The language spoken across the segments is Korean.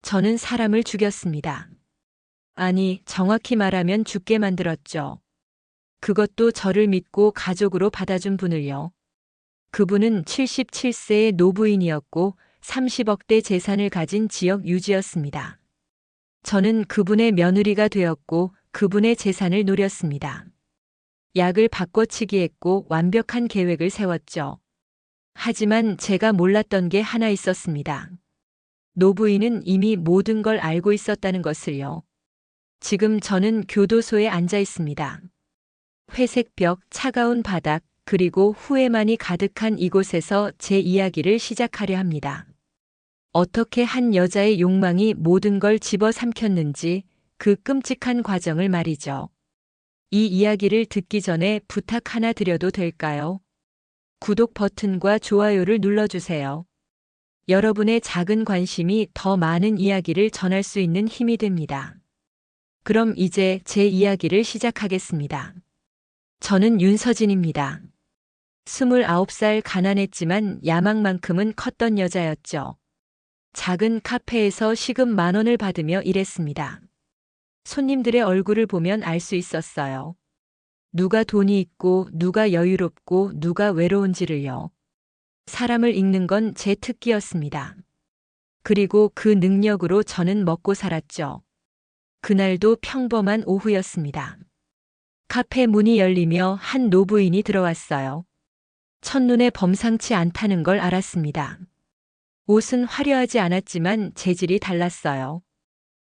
저는 사람을 죽였습니다. 아니, 정확히 말하면 죽게 만들었죠. 그것도 저를 믿고 가족으로 받아준 분을요. 그분은 77세의 노부인이었고 30억대 재산을 가진 지역 유지였습니다. 저는 그분의 며느리가 되었고 그분의 재산을 노렸습니다. 약을 바꿔치기했고 완벽한 계획을 세웠죠. 하지만 제가 몰랐던 게 하나 있었습니다. 노부인은 이미 모든 걸 알고 있었다는 것을요. 지금 저는 교도소에 앉아 있습니다. 회색 벽, 차가운 바닥, 그리고 후회만이 가득한 이곳에서 제 이야기를 시작하려 합니다. 어떻게 한 여자의 욕망이 모든 걸 집어삼켰는지 그 끔찍한 과정을 말이죠. 이 이야기를 듣기 전에 부탁 하나 드려도 될까요? 구독 버튼과 좋아요를 눌러주세요. 여러분의 작은 관심이 더 많은 이야기를 전할 수 있는 힘이 됩니다. 그럼 이제 제 이야기를 시작하겠습니다. 저는 윤서진입니다. 29살 가난했지만 야망만큼은 컸던 여자였죠. 작은 카페에서 시급 10,000원을 받으며 일했습니다. 손님들의 얼굴을 보면 알 수 있었어요. 누가 돈이 있고 누가 여유롭고 누가 외로운지를요. 사람을 읽는 건 제 특기였습니다. 그리고 그 능력으로 저는 먹고 살았죠. 그날도 평범한 오후였습니다. 카페 문이 열리며 한 노부인이 들어왔어요. 첫눈에 범상치 않다는 걸 알았습니다. 옷은 화려하지 않았지만 재질이 달랐어요.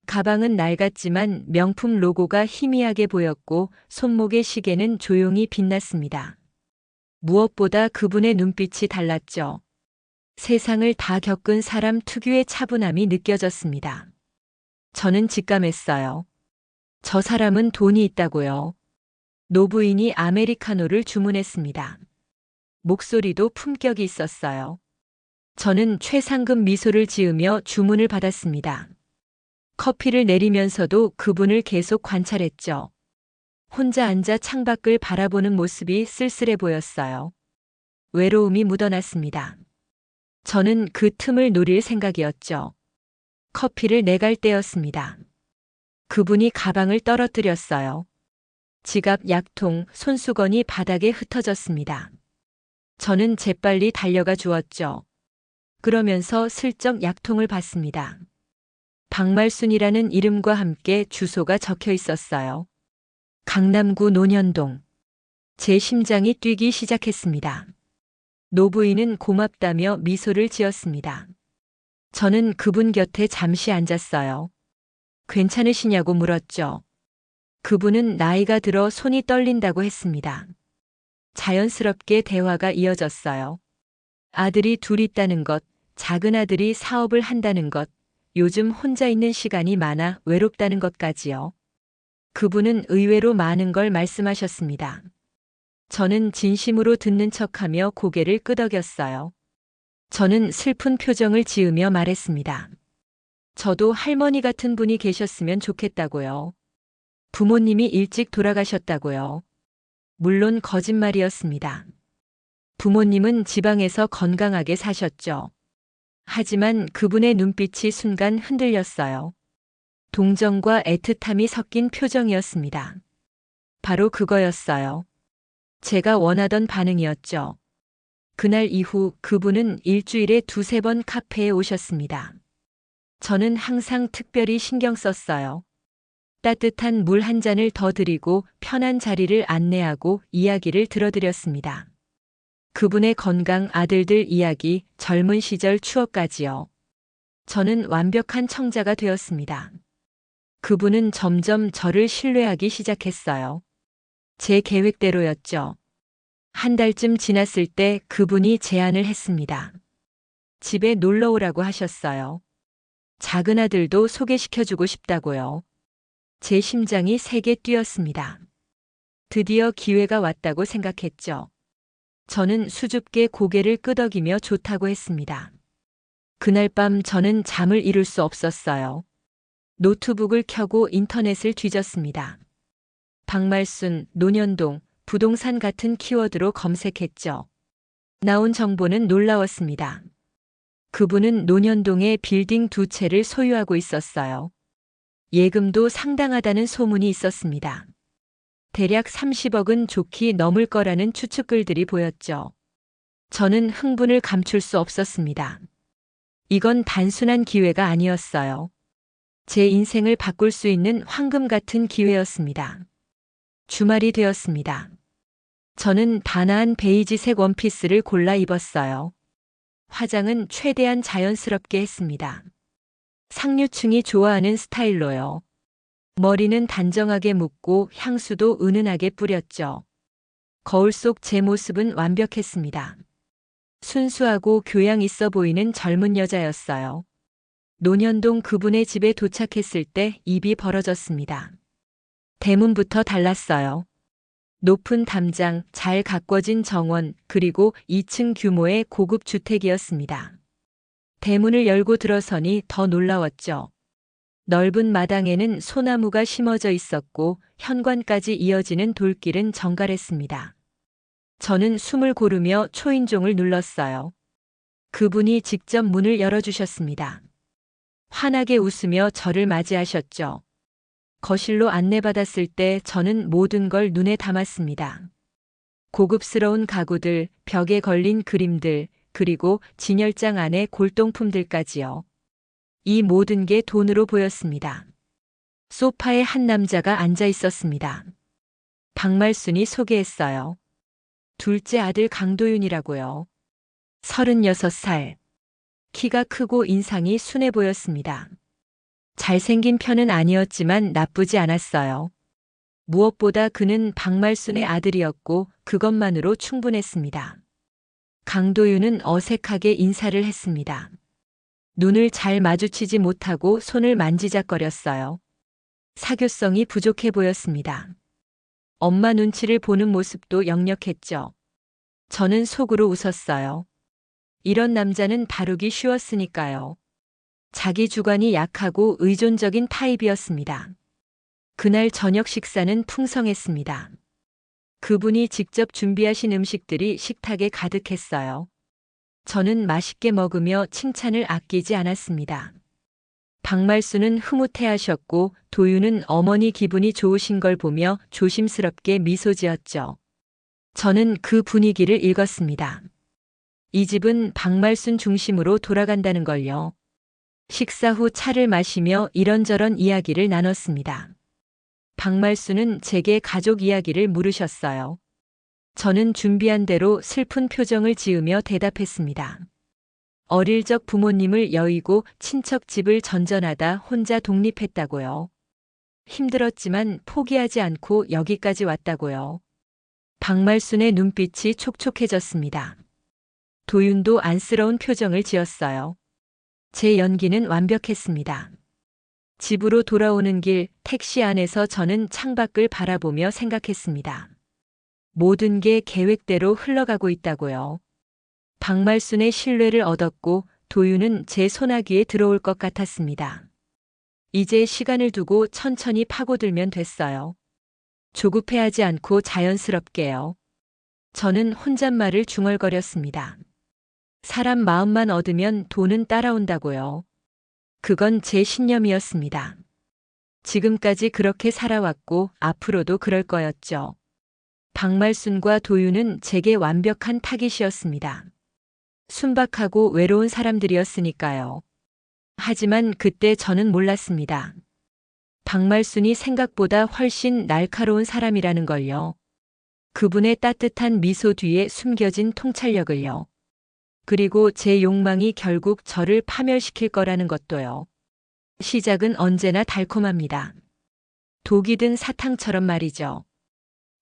가방은 낡았지만 명품 로고가 희미하게 보였고 손목의 시계는 조용히 빛났습니다. 무엇보다 그분의 눈빛이 달랐죠. 세상을 다 겪은 사람 특유의 차분함이 느껴졌습니다. 저는 직감했어요. 저 사람은 돈이 있다고요. 노부인이 아메리카노를 주문했습니다. 목소리도 품격이 있었어요. 저는 최상급 미소를 지으며 주문을 받았습니다. 커피를 내리면서도 그분을 계속 관찰했죠. 혼자 앉아 창밖을 바라보는 모습이 쓸쓸해 보였어요. 외로움이 묻어났습니다. 저는 그 틈을 노릴 생각이었죠. 커피를 내갈 때였습니다. 그분이 가방을 떨어뜨렸어요. 지갑, 약통, 손수건이 바닥에 흩어졌습니다. 저는 재빨리 달려가 주었죠. 그러면서 슬쩍 약통을 봤습니다. 박말순이라는 이름과 함께 주소가 적혀 있었어요. 강남구 논현동. 제 심장이 뛰기 시작했습니다. 노부인은 고맙다며 미소를 지었습니다. 저는 그분 곁에 잠시 앉았어요. 괜찮으시냐고 물었죠. 그분은 나이가 들어 손이 떨린다고 했습니다. 자연스럽게 대화가 이어졌어요. 아들이 둘 있다는 것, 작은 아들이 사업을 한다는 것, 요즘 혼자 있는 시간이 많아 외롭다는 것까지요. 그분은 의외로 많은 걸 말씀하셨습니다. 저는 진심으로 듣는 척하며 고개를 끄덕였어요. 저는 슬픈 표정을 지으며 말했습니다. 저도 할머니 같은 분이 계셨으면 좋겠다고요. 부모님이 일찍 돌아가셨다고요. 물론 거짓말이었습니다. 부모님은 지방에서 건강하게 사셨죠. 하지만 그분의 눈빛이 순간 흔들렸어요. 동정과 애틋함이 섞인 표정이었습니다. 바로 그거였어요. 제가 원하던 반응이었죠. 그날 이후 그분은 일주일에 2~3번 카페에 오셨습니다. 저는 항상 특별히 신경 썼어요. 따뜻한 물 한 잔을 더 드리고 편한 자리를 안내하고 이야기를 들어드렸습니다. 그분의 건강, 아들들 이야기, 젊은 시절 추억까지요. 저는 완벽한 청자가 되었습니다. 그분은 점점 저를 신뢰하기 시작했어요. 제 계획대로였죠. 한 달쯤 지났을 때 그분이 제안을 했습니다. 집에 놀러 오라고 하셨어요. 작은 아들도 소개시켜주고 싶다고요. 제 심장이 세게 뛰었습니다. 드디어 기회가 왔다고 생각했죠. 저는 수줍게 고개를 끄덕이며 좋다고 했습니다. 그날 밤 저는 잠을 이룰 수 없었어요. 노트북을 켜고 인터넷을 뒤졌습니다. 박말순, 논현동, 부동산 같은 키워드로 검색했죠. 나온 정보는 놀라웠습니다. 그분은 논현동에 빌딩 2채를 소유하고 있었어요. 예금도 상당하다는 소문이 있었습니다. 대략 30억은 좋게 넘을 거라는 추측글들이 보였죠. 저는 흥분을 감출 수 없었습니다. 이건 단순한 기회가 아니었어요. 제 인생을 바꿀 수 있는 황금 같은 기회였습니다. 주말이 되었습니다. 저는 단아한 베이지색 원피스를 골라 입었어요. 화장은 최대한 자연스럽게 했습니다. 상류층이 좋아하는 스타일로요. 머리는 단정하게 묶고 향수도 은은하게 뿌렸죠. 거울 속 제 모습은 완벽했습니다. 순수하고 교양 있어 보이는 젊은 여자였어요. 논현동 그분의 집에 도착했을 때 입이 벌어졌습니다. 대문부터 달랐어요. 높은 담장, 잘 가꿔진 정원, 그리고 2층 규모의 고급 주택이었습니다. 대문을 열고 들어서니 더 놀라웠죠. 넓은 마당에는 소나무가 심어져 있었고 현관까지 이어지는 돌길은 정갈했습니다. 저는 숨을 고르며 초인종을 눌렀어요. 그분이 직접 문을 열어주셨습니다. 환하게 웃으며 저를 맞이하셨죠. 거실로 안내받았을 때 저는 모든 걸 눈에 담았습니다. 고급스러운 가구들, 벽에 걸린 그림들, 그리고 진열장 안의 골동품들까지요. 이 모든 게 돈으로 보였습니다. 소파에 한 남자가 앉아 있었습니다. 박말순이 소개했어요. 둘째 아들 강도윤이라고요. 36살. 키가 크고 인상이 순해 보였습니다. 잘생긴 편은 아니었지만 나쁘지 않았어요. 무엇보다 그는 박말순의 아들이었고 그것만으로 충분했습니다. 강도윤은 어색하게 인사를 했습니다. 눈을 잘 마주치지 못하고 손을 만지작거렸어요. 사교성이 부족해 보였습니다. 엄마 눈치를 보는 모습도 역력했죠. 저는 속으로 웃었어요. 이런 남자는 다루기 쉬웠으니까요. 자기 주관이 약하고 의존적인 타입이었습니다. 그날 저녁 식사는 풍성했습니다. 그분이 직접 준비하신 음식들이 식탁에 가득했어요. 저는 맛있게 먹으며 칭찬을 아끼지 않았습니다. 박말순은 흐뭇해하셨고 도윤은 어머니 기분이 좋으신 걸 보며 조심스럽게 미소 지었죠. 저는 그 분위기를 읽었습니다. 이 집은 박말순 중심으로 돌아간다는 걸요. 식사 후 차를 마시며 이런저런 이야기를 나눴습니다. 박말순은 제게 가족 이야기를 물으셨어요. 저는 준비한 대로 슬픈 표정을 지으며 대답했습니다. 어릴 적 부모님을 여의고 친척 집을 전전하다 혼자 독립했다고요. 힘들었지만 포기하지 않고 여기까지 왔다고요. 박말순의 눈빛이 촉촉해졌습니다. 도윤도 안쓰러운 표정을 지었어요. 제 연기는 완벽했습니다. 집으로 돌아오는 길 택시 안에서 저는 창밖을 바라보며 생각했습니다. 모든 게 계획대로 흘러가고 있다고요. 박말순의 신뢰를 얻었고 도윤은 제 소나기에 들어올 것 같았습니다. 이제 시간을 두고 천천히 파고들면 됐어요. 조급해하지 않고 자연스럽게요. 저는 혼잣말을 중얼거렸습니다. 사람 마음만 얻으면 돈은 따라온다고요. 그건 제 신념이었습니다. 지금까지 그렇게 살아왔고 앞으로도 그럴 거였죠. 박말순과 도윤은 제게 완벽한 타깃이었습니다. 순박하고 외로운 사람들이었으니까요. 하지만 그때 저는 몰랐습니다. 박말순이 생각보다 훨씬 날카로운 사람이라는 걸요. 그분의 따뜻한 미소 뒤에 숨겨진 통찰력을요. 그리고 제 욕망이 결국 저를 파멸시킬 거라는 것도요. 시작은 언제나 달콤합니다. 독이 든 사탕처럼 말이죠.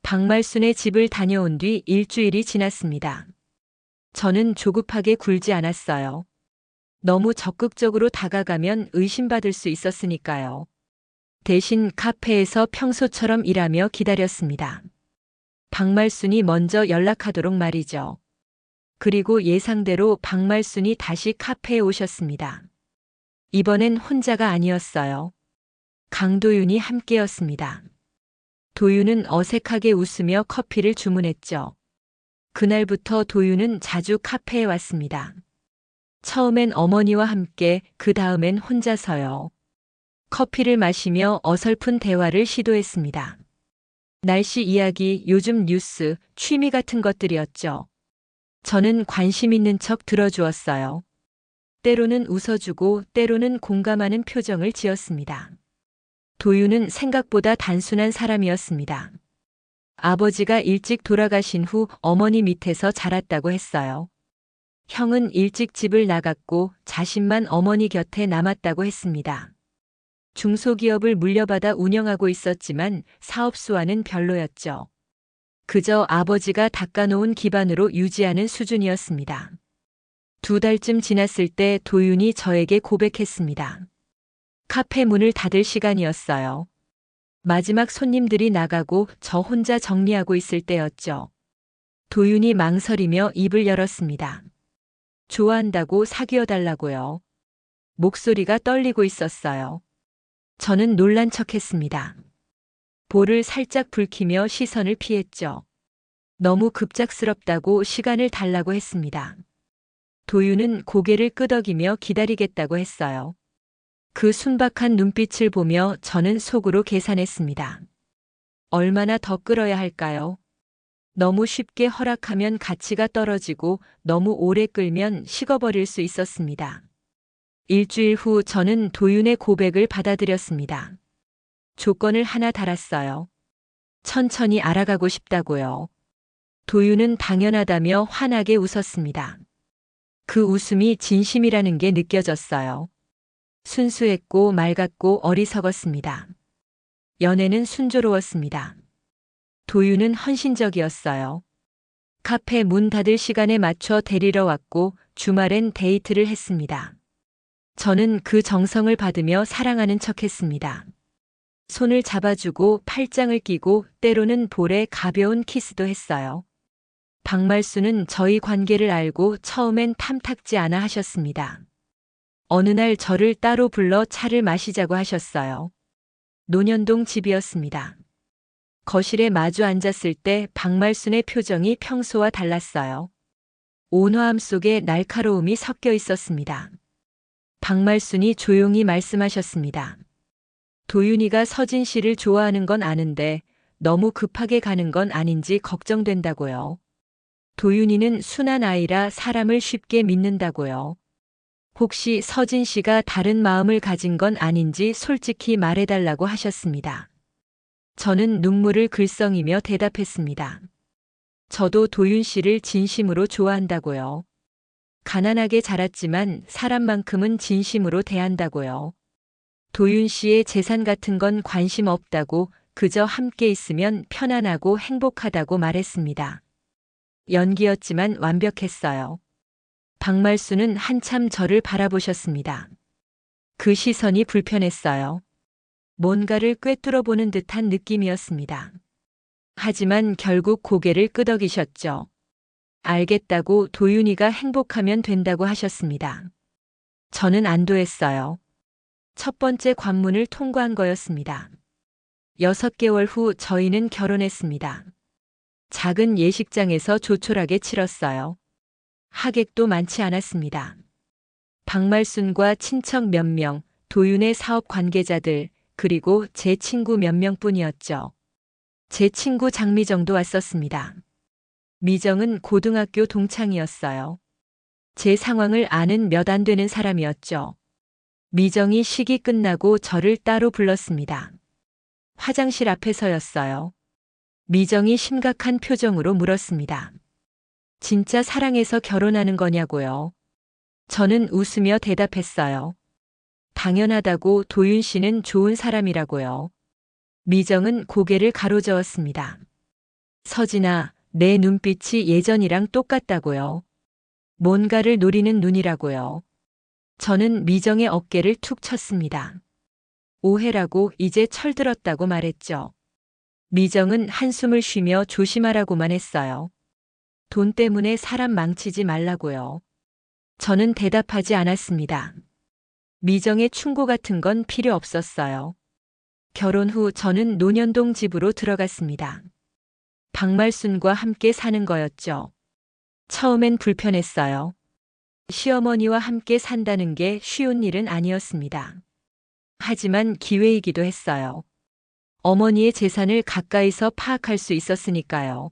박말순의 집을 다녀온 뒤 일주일이 지났습니다. 저는 조급하게 굴지 않았어요. 너무 적극적으로 다가가면 의심받을 수 있었으니까요. 대신 카페에서 평소처럼 일하며 기다렸습니다. 박말순이 먼저 연락하도록 말이죠. 그리고 예상대로 박말순이 다시 카페에 오셨습니다. 이번엔 혼자가 아니었어요. 강도윤이 함께였습니다. 도윤은 어색하게 웃으며 커피를 주문했죠. 그날부터 도윤은 자주 카페에 왔습니다. 처음엔 어머니와 함께, 그 다음엔 혼자서요. 커피를 마시며 어설픈 대화를 시도했습니다. 날씨 이야기, 요즘 뉴스, 취미 같은 것들이었죠. 저는 관심 있는 척 들어주었어요. 때로는 웃어주고 때로는 공감하는 표정을 지었습니다. 도윤은 생각보다 단순한 사람이었습니다. 아버지가 일찍 돌아가신 후 어머니 밑에서 자랐다고 했어요. 형은 일찍 집을 나갔고 자신만 어머니 곁에 남았다고 했습니다. 중소기업을 물려받아 운영하고 있었지만 사업수와는 별로였죠. 그저 아버지가 닦아놓은 기반으로 유지하는 수준이었습니다. 2달쯤 지났을 때 도윤이 저에게 고백했습니다. 카페 문을 닫을 시간이었어요. 마지막 손님들이 나가고 저 혼자 정리하고 있을 때였죠. 도윤이 망설이며 입을 열었습니다. 좋아한다고 사귀어달라고요. 목소리가 떨리고 있었어요. 저는 놀란 척했습니다. 볼을 살짝 붉히며 시선을 피했죠. 너무 급작스럽다고 시간을 달라고 했습니다. 도윤은 고개를 끄덕이며 기다리겠다고 했어요. 그 순박한 눈빛을 보며 저는 속으로 계산했습니다. 얼마나 더 끌어야 할까요? 너무 쉽게 허락하면 가치가 떨어지고 너무 오래 끌면 식어버릴 수 있었습니다. 일주일 후 저는 도윤의 고백을 받아들였습니다. 조건을 하나 달았어요. 천천히 알아가고 싶다고요. 도윤은 당연하다며 환하게 웃었습니다. 그 웃음이 진심이라는 게 느껴졌어요. 순수했고 맑았고 어리석었습니다. 연애는 순조로웠습니다. 도윤은 헌신적이었어요. 카페 문 닫을 시간에 맞춰 데리러 왔고 주말엔 데이트를 했습니다. 저는 그 정성을 받으며 사랑하는 척했습니다. 손을 잡아주고 팔짱을 끼고 때로는 볼에 가벼운 키스도 했어요. 박말수는 저희 관계를 알고 처음엔 탐탁지 않아 하셨습니다. 어느 날 저를 따로 불러 차를 마시자고 하셨어요. 논현동 집이었습니다. 거실에 마주 앉았을 때 박말순의 표정이 평소와 달랐어요. 온화함 속에 날카로움이 섞여 있었습니다. 박말순이 조용히 말씀하셨습니다. 도윤이가 서진 씨를 좋아하는 건 아는데 너무 급하게 가는 건 아닌지 걱정된다고요. 도윤이는 순한 아이라 사람을 쉽게 믿는다고요. 혹시 서진 씨가 다른 마음을 가진 건 아닌지 솔직히 말해달라고 하셨습니다. 저는 눈물을 글썽이며 대답했습니다. 저도 도윤 씨를 진심으로 좋아한다고요. 가난하게 자랐지만 사람만큼은 진심으로 대한다고요. 도윤 씨의 재산 같은 건 관심 없다고 그저 함께 있으면 편안하고 행복하다고 말했습니다. 연기였지만 완벽했어요. 박말수는 한참 저를 바라보셨습니다. 그 시선이 불편했어요. 뭔가를 꿰뚫어 보는 듯한 느낌이었습니다. 하지만 결국 고개를 끄덕이셨죠. 알겠다고 도윤이가 행복하면 된다고 하셨습니다. 저는 안도했어요. 첫 번째 관문을 통과한 거였습니다. 6개월 후 저희는 결혼했습니다. 작은 예식장에서 조촐하게 치렀어요. 하객도 많지 않았습니다. 박말순과 친척 몇 명, 도윤의 사업 관계자들, 그리고 제 친구 몇 명뿐이었죠. 제 친구 장미정도 왔었습니다. 미정은 고등학교 동창이었어요. 제 상황을 아는 몇 안 되는 사람이었죠. 미정이 식이 끝나고 저를 따로 불렀습니다. 화장실 앞에서였어요. 미정이 심각한 표정으로 물었습니다. 진짜 사랑해서 결혼하는 거냐고요. 저는 웃으며 대답했어요. 당연하다고. 도윤 씨는 좋은 사람이라고요. 미정은 고개를 가로저었습니다. 서진아, 내 눈빛이 예전이랑 똑같다고요. 뭔가를 노리는 눈이라고요. 저는 미정의 어깨를 툭 쳤습니다. 오해라고. 이제 철들었다고 말했죠. 미정은 한숨을 쉬며 조심하라고만 했어요. 돈 때문에 사람 망치지 말라고요. 저는 대답하지 않았습니다. 미정의 충고 같은 건 필요 없었어요. 결혼 후 저는 논현동 집으로 들어갔습니다. 박말순과 함께 사는 거였죠. 처음엔 불편했어요. 시어머니와 함께 산다는 게 쉬운 일은 아니었습니다. 하지만 기회이기도 했어요. 어머니의 재산을 가까이서 파악할 수 있었으니까요.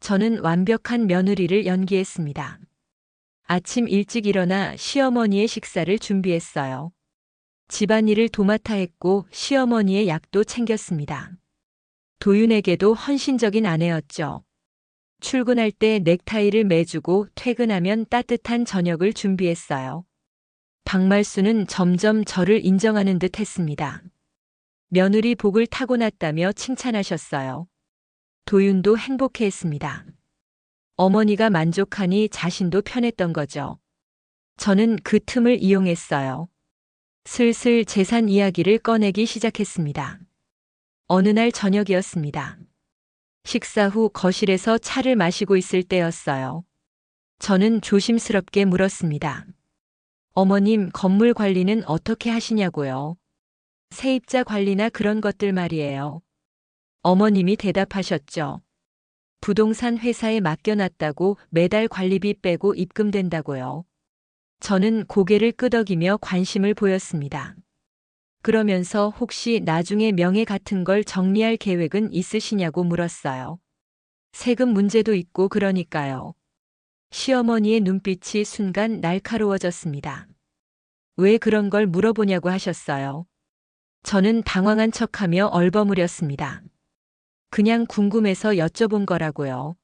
저는 완벽한 며느리를 연기했습니다. 아침 일찍 일어나 시어머니의 식사를 준비했어요. 집안일을 도맡아 했고 시어머니의 약도 챙겼습니다. 도윤에게도 헌신적인 아내였죠. 출근할 때 넥타이를 매주고 퇴근하면 따뜻한 저녁을 준비했어요. 박말수는 점점 저를 인정하는 듯 했습니다. 며느리 복을 타고났다며 칭찬하셨어요. 도윤도 행복해했습니다. 어머니가 만족하니 자신도 편했던 거죠. 저는 그 틈을 이용했어요. 슬슬 재산 이야기를 꺼내기 시작했습니다. 어느 날 저녁이었습니다. 식사 후 거실에서 차를 마시고 있을 때였어요. 저는 조심스럽게 물었습니다. 어머님, 건물 관리는 어떻게 하시냐고요? 세입자 관리나 그런 것들 말이에요. 어머님이 대답하셨죠. 부동산 회사에 맡겨놨다고 매달 관리비 빼고 입금된다고요. 저는 고개를 끄덕이며 관심을 보였습니다. 그러면서 혹시 나중에 명예 같은 걸 정리할 계획은 있으시냐고 물었어요. 세금 문제도 있고 그러니까요. 시어머니의 눈빛이 순간 날카로워졌습니다. 왜 그런 걸 물어보냐고 하셨어요. 저는 당황한 척하며 얼버무렸습니다. 그냥 궁금해서 여쭤본 거라고요.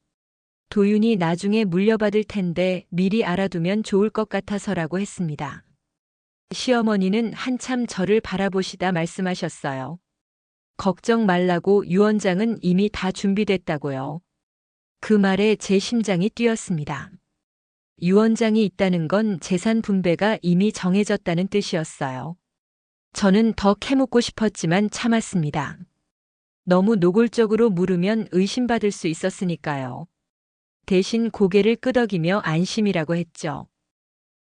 도윤이 나중에 물려받을 텐데 미리 알아두면 좋을 것 같아서라고 했습니다. 시어머니는 한참 저를 바라보시다 말씀하셨어요. 걱정 말라고 유언장은 이미 다 준비됐다고요. 그 말에 제 심장이 뛰었습니다. 유언장이 있다는 건 재산 분배가 이미 정해졌다는 뜻이었어요. 저는 더 캐묻고 싶었지만 참았습니다. 너무 노골적으로 물으면 의심받을 수 있었으니까요. 대신 고개를 끄덕이며 안심이라고 했죠.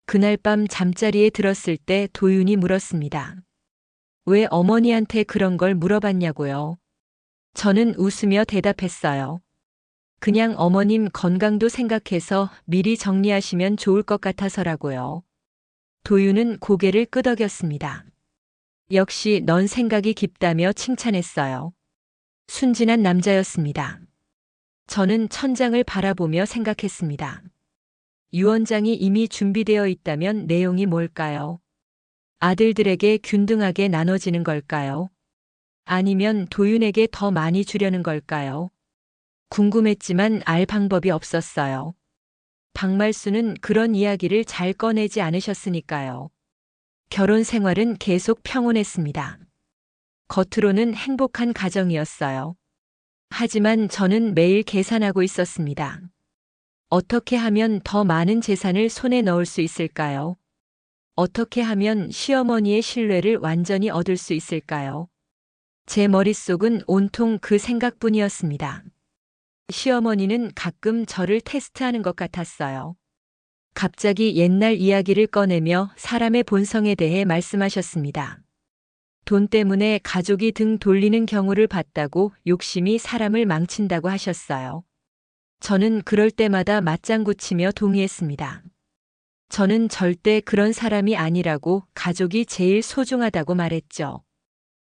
그날 밤 잠자리에 들었을 때 도윤이 물었습니다. 왜 어머니한테 그런 걸 물어봤냐고요? 저는 웃으며 대답했어요. 그냥 어머님 건강도 생각해서 미리 정리하시면 좋을 것 같아서라고요. 도윤은 고개를 끄덕였습니다. 역시 넌 생각이 깊다며 칭찬했어요. 순진한 남자였습니다. 저는 천장을 바라보며 생각했습니다. 유언장이 이미 준비되어 있다면 내용이 뭘까요? 아들들에게 균등하게 나눠지는 걸까요? 아니면 도윤에게 더 많이 주려는 걸까요? 궁금했지만 알 방법이 없었어요. 박말수는 그런 이야기를 잘 꺼내지 않으셨으니까요. 결혼 생활은 계속 평온했습니다. 겉으로는 행복한 가정이었어요. 하지만 저는 매일 계산하고 있었습니다. 어떻게 하면 더 많은 재산을 손에 넣을 수 있을까요? 어떻게 하면 시어머니의 신뢰를 완전히 얻을 수 있을까요? 제 머릿속은 온통 그 생각뿐이었습니다. 시어머니는 가끔 저를 테스트하는 것 같았어요. 갑자기 옛날 이야기를 꺼내며 사람의 본성에 대해 말씀하셨습니다. 돈 때문에 가족이 등 돌리는 경우를 봤다고 욕심이 사람을 망친다고 하셨어요. 저는 그럴 때마다 맞장구 치며 동의했습니다. 저는 절대 그런 사람이 아니라고 가족이 제일 소중하다고 말했죠.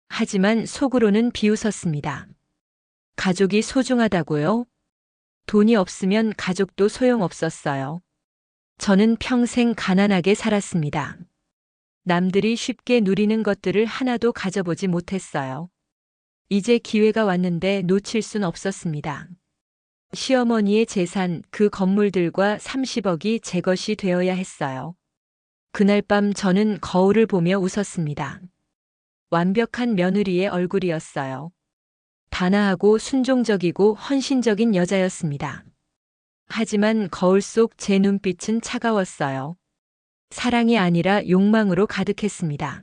하지만 속으로는 비웃었습니다. 가족이 소중하다고요? 돈이 없으면 가족도 소용없었어요. 저는 평생 가난하게 살았습니다. 남들이 쉽게 누리는 것들을 하나도 가져보지 못했어요. 이제 기회가 왔는데 놓칠 순 없었습니다. 시어머니의 재산, 그 건물들과 30억이 제 것이 되어야 했어요. 그날 밤 저는 거울을 보며 웃었습니다. 완벽한 며느리의 얼굴이었어요. 단아하고 순종적이고 헌신적인 여자였습니다. 하지만 거울 속 제 눈빛은 차가웠어요. 사랑이 아니라 욕망으로 가득했습니다.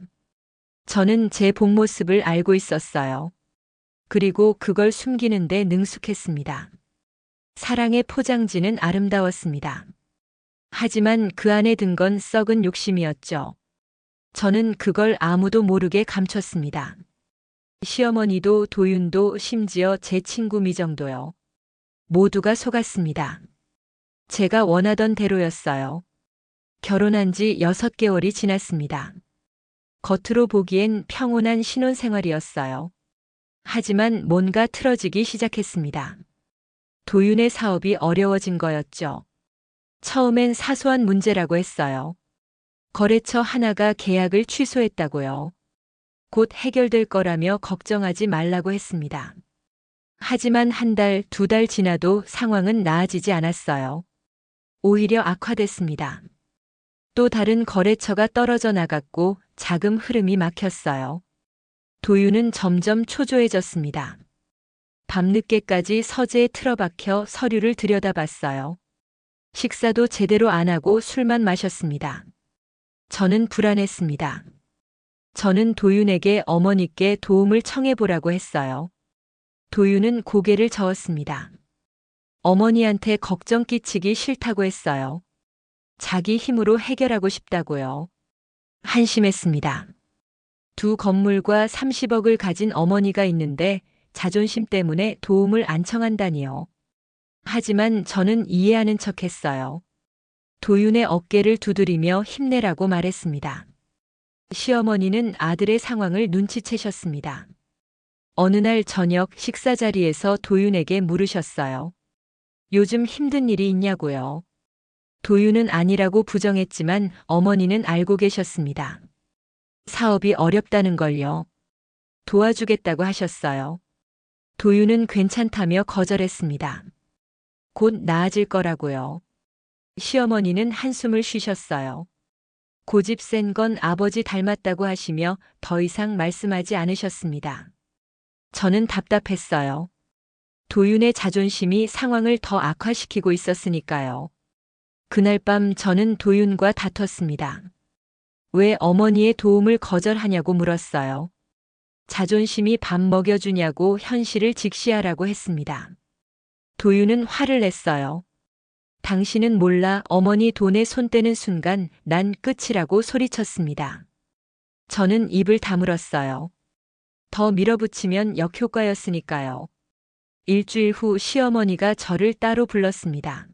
저는 제 본 모습을 알고 있었어요. 그리고 그걸 숨기는데 능숙했습니다. 사랑의 포장지는 아름다웠습니다. 하지만 그 안에 든 건 썩은 욕심이었죠. 저는 그걸 아무도 모르게 감췄습니다. 시어머니도 도윤도 심지어 제 친구 미정도요. 모두가 속았습니다. 제가 원하던 대로였어요. 결혼한 지 6개월이 지났습니다. 겉으로 보기엔 평온한 신혼생활이었어요. 하지만 뭔가 틀어지기 시작했습니다. 도윤의 사업이 어려워진 거였죠. 처음엔 사소한 문제라고 했어요. 거래처 하나가 계약을 취소했다고요. 곧 해결될 거라며 걱정하지 말라고 했습니다. 하지만 한 달, 2달 지나도 상황은 나아지지 않았어요. 오히려 악화됐습니다. 또 다른 거래처가 떨어져 나갔고 자금 흐름이 막혔어요. 도윤은 점점 초조해졌습니다. 밤늦게까지 서재에 틀어박혀 서류를 들여다봤어요. 식사도 제대로 안 하고 술만 마셨습니다. 저는 불안했습니다. 저는 도윤에게 어머니께 도움을 청해보라고 했어요. 도윤은 고개를 저었습니다. 어머니한테 걱정 끼치기 싫다고 했어요. 자기 힘으로 해결하고 싶다고요. 한심했습니다. 2 건물과 30억을 가진 어머니가 있는데 자존심 때문에 도움을 안 청한다니요. 하지만 저는 이해하는 척했어요. 도윤의 어깨를 두드리며 힘내라고 말했습니다. 시어머니는 아들의 상황을 눈치채셨습니다. 어느 날 저녁 식사 자리에서 도윤에게 물으셨어요. 요즘 힘든 일이 있냐고요. 도윤은 아니라고 부정했지만 어머니는 알고 계셨습니다. 사업이 어렵다는 걸요. 도와주겠다고 하셨어요. 도윤은 괜찮다며 거절했습니다. 곧 나아질 거라고요. 시어머니는 한숨을 쉬셨어요. 고집 센 건 아버지 닮았다고 하시며 더 이상 말씀하지 않으셨습니다. 저는 답답했어요. 도윤의 자존심이 상황을 더 악화시키고 있었으니까요. 그날 밤 저는 도윤과 다퉜습니다. 왜 어머니의 도움을 거절하냐고 물었어요. 자존심이 밥 먹여주냐고 현실을 직시하라고 했습니다. 도윤은 화를 냈어요. 당신은 몰라 어머니 돈에 손 떼는 순간 난 끝이라고 소리쳤습니다. 저는 입을 다물었어요. 더 밀어붙이면 역효과였으니까요. 일주일 후 시어머니가 저를 따로 불렀습니다.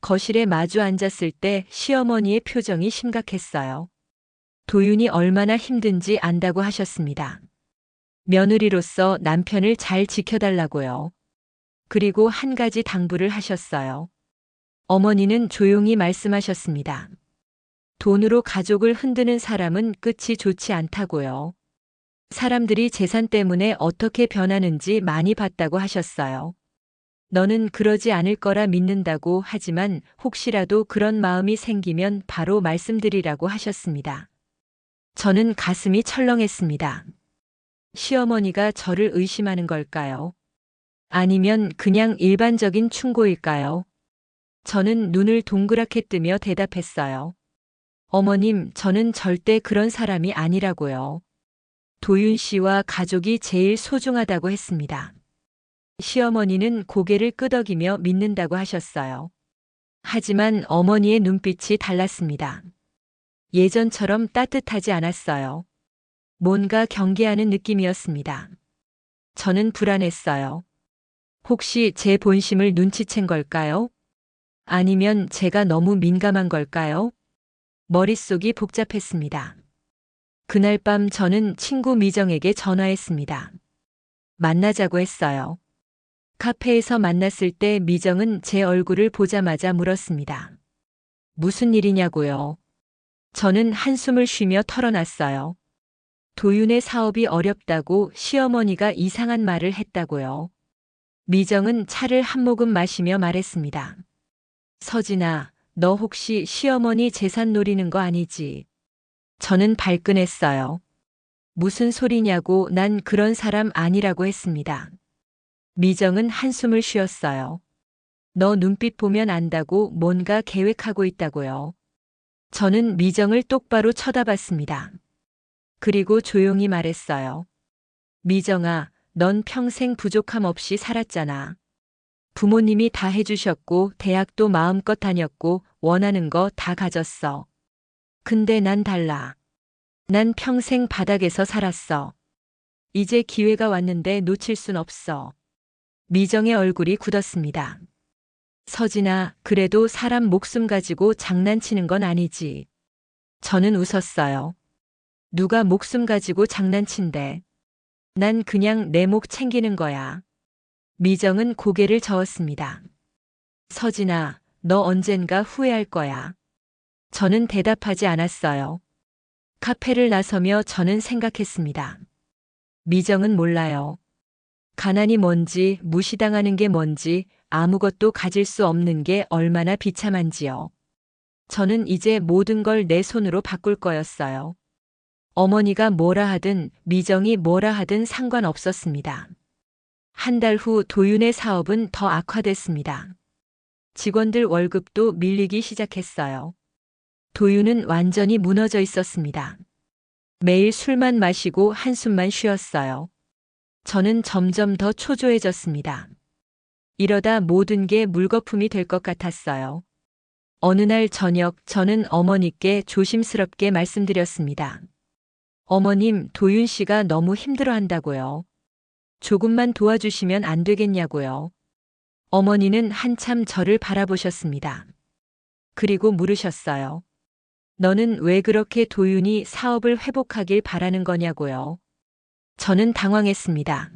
거실에 마주 앉았을 때 시어머니의 표정이 심각했어요. 도윤이 얼마나 힘든지 안다고 하셨습니다. 며느리로서 남편을 잘 지켜달라고요. 그리고 한 가지 당부를 하셨어요. 어머니는 조용히 말씀하셨습니다. 돈으로 가족을 흔드는 사람은 끝이 좋지 않다고요. 사람들이 재산 때문에 어떻게 변하는지 많이 봤다고 하셨어요. 너는 그러지 않을 거라 믿는다고 하지만 혹시라도 그런 마음이 생기면 바로 말씀드리라고 하셨습니다. 저는 가슴이 철렁했습니다. 시어머니가 저를 의심하는 걸까요? 아니면 그냥 일반적인 충고일까요? 저는 눈을 동그랗게 뜨며 대답했어요. 어머님, 저는 절대 그런 사람이 아니라고요. 도윤 씨와 가족이 제일 소중하다고 했습니다. 시어머니는 고개를 끄덕이며 믿는다고 하셨어요. 하지만 어머니의 눈빛이 달랐습니다. 예전처럼 따뜻하지 않았어요. 뭔가 경계하는 느낌이었습니다. 저는 불안했어요. 혹시 제 본심을 눈치챈 걸까요? 아니면 제가 너무 민감한 걸까요? 머릿속이 복잡했습니다. 그날 밤 저는 친구 미정에게 전화했습니다. 만나자고 했어요. 카페에서 만났을 때 미정은 제 얼굴을 보자마자 물었습니다. 무슨 일이냐고요? 저는 한숨을 쉬며 털어놨어요. 도윤의 사업이 어렵다고 시어머니가 이상한 말을 했다고요. 미정은 차를 한 모금 마시며 말했습니다. 서진아, 너 혹시 시어머니 재산 노리는 거 아니지? 저는 발끈했어요. 무슨 소리냐고 난 그런 사람 아니라고 했습니다. 미정은 한숨을 쉬었어요. 너 눈빛 보면 안다고 뭔가 계획하고 있다고요. 저는 미정을 똑바로 쳐다봤습니다. 그리고 조용히 말했어요. 미정아, 넌 평생 부족함 없이 살았잖아. 부모님이 다 해주셨고 대학도 마음껏 다녔고 원하는 거 다 가졌어. 근데 난 달라. 난 평생 바닥에서 살았어. 이제 기회가 왔는데 놓칠 순 없어. 미정의 얼굴이 굳었습니다. 서진아, 그래도 사람 목숨 가지고 장난치는 건 아니지. 저는 웃었어요. 누가 목숨 가지고 장난친대. 난 그냥 내 목 챙기는 거야. 미정은 고개를 저었습니다. 서진아, 너 언젠가 후회할 거야. 저는 대답하지 않았어요. 카페를 나서며 저는 생각했습니다. 미정은 몰라요. 가난이 뭔지, 무시당하는 게 뭔지, 아무것도 가질 수 없는 게 얼마나 비참한지요. 저는 이제 모든 걸 내 손으로 바꿀 거였어요. 어머니가 뭐라 하든 미정이 뭐라 하든 상관없었습니다. 한 달 후 도윤의 사업은 더 악화됐습니다. 직원들 월급도 밀리기 시작했어요. 도윤은 완전히 무너져 있었습니다. 매일 술만 마시고 한숨만 쉬었어요. 저는 점점 더 초조해졌습니다. 이러다 모든 게 물거품이 될 것 같았어요. 어느 날 저녁 저는 어머니께 조심스럽게 말씀드렸습니다. 어머님, 도윤 씨가 너무 힘들어한다고요. 조금만 도와주시면 안 되겠냐고요. 어머니는 한참 저를 바라보셨습니다. 그리고 물으셨어요. 너는 왜 그렇게 도윤이 사업을 회복하길 바라는 거냐고요. 저는 당황했습니다.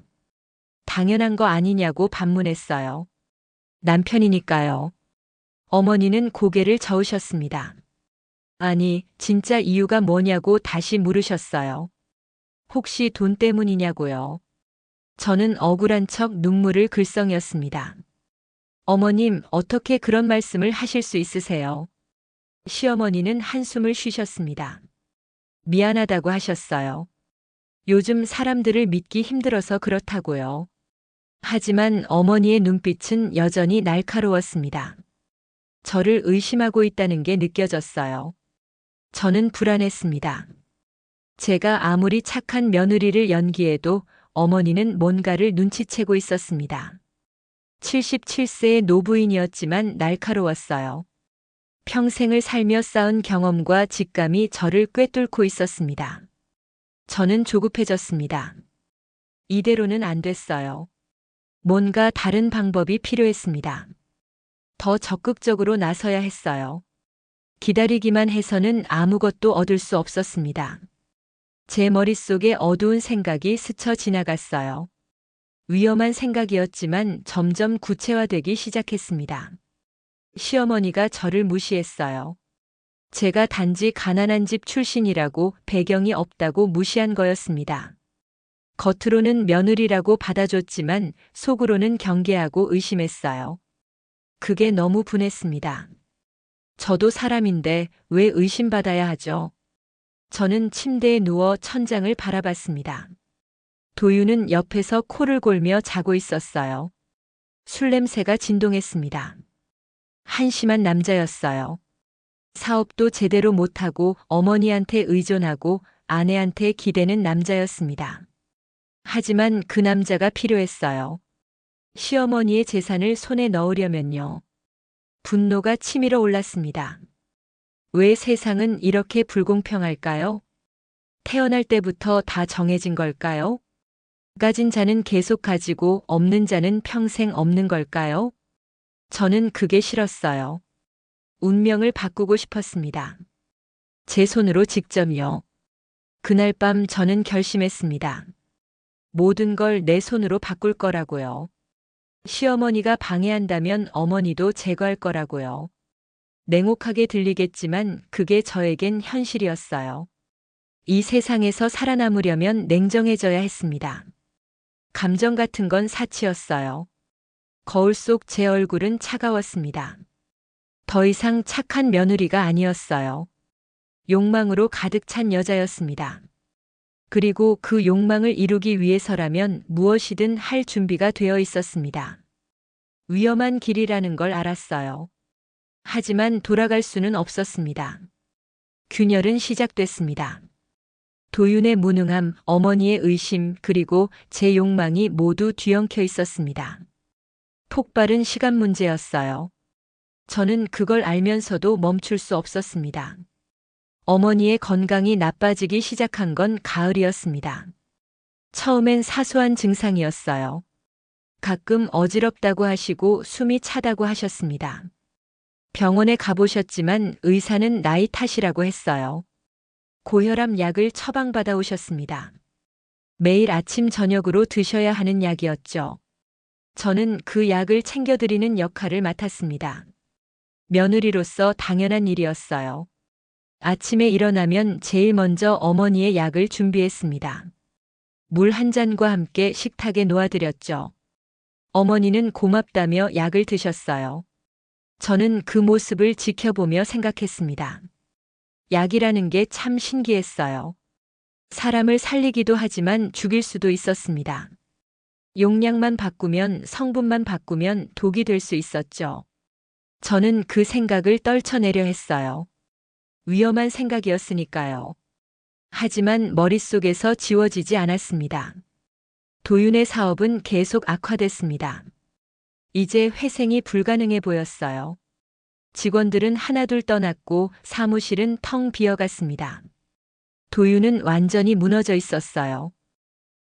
당연한 거 아니냐고 반문했어요. 남편이니까요. 어머니는 고개를 저으셨습니다. 아니, 진짜 이유가 뭐냐고 다시 물으셨어요. 혹시 돈 때문이냐고요. 저는 억울한 척 눈물을 글썽였습니다. 어머님, 어떻게 그런 말씀을 하실 수 있으세요? 시어머니는 한숨을 쉬셨습니다. 미안하다고 하셨어요. 요즘 사람들을 믿기 힘들어서 그렇다고요. 하지만 어머니의 눈빛은 여전히 날카로웠습니다. 저를 의심하고 있다는 게 느껴졌어요. 저는 불안했습니다. 제가 아무리 착한 며느리를 연기해도 어머니는 뭔가를 눈치채고 있었습니다. 77세의 노부인이었지만 날카로웠어요. 평생을 살며 쌓은 경험과 직감이 저를 꿰뚫고 있었습니다. 저는 조급해졌습니다. 이대로는 안 됐어요. 뭔가 다른 방법이 필요했습니다. 더 적극적으로 나서야 했어요. 기다리기만 해서는 아무것도 얻을 수 없었습니다. 제 머릿속에 어두운 생각이 스쳐 지나갔어요. 위험한 생각이었지만 점점 구체화되기 시작했습니다. 시어머니가 저를 무시했어요. 제가 단지 가난한 집 출신이라고 배경이 없다고 무시한 거였습니다. 겉으로는 며느리라고 받아줬지만 속으로는 경계하고 의심했어요. 그게 너무 분했습니다. 저도 사람인데 왜 의심받아야 하죠? 저는 침대에 누워 천장을 바라봤습니다. 도윤은 옆에서 코를 골며 자고 있었어요. 술 냄새가 진동했습니다. 한심한 남자였어요. 사업도 제대로 못하고 어머니한테 의존하고 아내한테 기대는 남자였습니다. 하지만 그 남자가 필요했어요. 시어머니의 재산을 손에 넣으려면요. 분노가 치밀어 올랐습니다. 왜 세상은 이렇게 불공평할까요? 태어날 때부터 다 정해진 걸까요? 가진 자는 계속 가지고 없는 자는 평생 없는 걸까요? 저는 그게 싫었어요. 운명을 바꾸고 싶었습니다. 제 손으로 직접요. 그날 밤 저는 결심했습니다. 모든 걸 내 손으로 바꿀 거라고요. 시어머니가 방해한다면 어머니도 제거할 거라고요. 냉혹하게 들리겠지만 그게 저에겐 현실이었어요. 이 세상에서 살아남으려면 냉정해져야 했습니다. 감정 같은 건 사치였어요. 거울 속 제 얼굴은 차가웠습니다. 더 이상 착한 며느리가 아니었어요. 욕망으로 가득 찬 여자였습니다. 그리고 그 욕망을 이루기 위해서라면 무엇이든 할 준비가 되어 있었습니다. 위험한 길이라는 걸 알았어요. 하지만 돌아갈 수는 없었습니다. 균열은 시작됐습니다. 도윤의 무능함, 어머니의 의심, 그리고 제 욕망이 모두 뒤엉켜 있었습니다. 폭발은 시간 문제였어요. 저는 그걸 알면서도 멈출 수 없었습니다. 어머니의 건강이 나빠지기 시작한 건 가을이었습니다. 처음엔 사소한 증상이었어요. 가끔 어지럽다고 하시고 숨이 차다고 하셨습니다. 병원에 가보셨지만 의사는 나이 탓이라고 했어요. 고혈압 약을 처방받아 오셨습니다. 매일 아침 저녁으로 드셔야 하는 약이었죠. 저는 그 약을 챙겨드리는 역할을 맡았습니다. 며느리로서 당연한 일이었어요. 아침에 일어나면 제일 먼저 어머니의 약을 준비했습니다. 물 한 잔과 함께 식탁에 놓아드렸죠. 어머니는 고맙다며 약을 드셨어요. 저는 그 모습을 지켜보며 생각했습니다. 약이라는 게 참 신기했어요. 사람을 살리기도 하지만 죽일 수도 있었습니다. 용량만 바꾸면, 성분만 바꾸면 독이 될 수 있었죠. 저는 그 생각을 떨쳐내려 했어요. 위험한 생각이었으니까요. 하지만 머릿속에서 지워지지 않았습니다. 도윤의 사업은 계속 악화됐습니다. 이제 회생이 불가능해 보였어요. 직원들은 하나둘 떠났고 사무실은 텅 비어갔습니다. 도윤은 완전히 무너져 있었어요.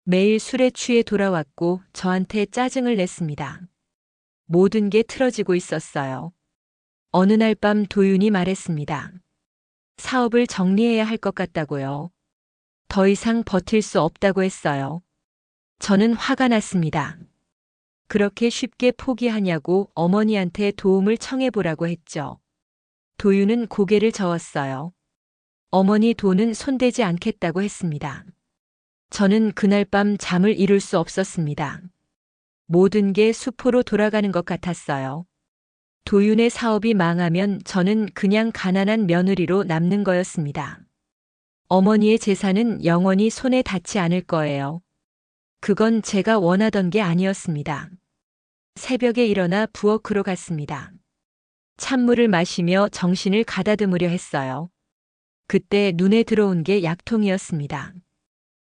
매일 술에 취해 돌아왔고 저한테 짜증을 냈습니다. 모든 게 틀어지고 있었어요. 어느 날 밤 도윤이 말했습니다. 사업을 정리해야 할 것 같다고요. 더 이상 버틸 수 없다고 했어요. 저는 화가 났습니다. 그렇게 쉽게 포기하냐고 어머니한테 도움을 청해보라고 했죠. 도윤은 고개를 저었어요. 어머니 돈은 손대지 않겠다고 했습니다. 저는 그날 밤 잠을 이룰 수 없었습니다. 모든 게 수포로 돌아가는 것 같았어요. 도윤의 사업이 망하면 저는 그냥 가난한 며느리로 남는 거였습니다. 어머니의 재산은 영원히 손에 닿지 않을 거예요. 그건 제가 원하던 게 아니었습니다. 새벽에 일어나 부엌으로 갔습니다. 찬물을 마시며 정신을 가다듬으려 했어요. 그때 눈에 들어온 게 약통이었습니다.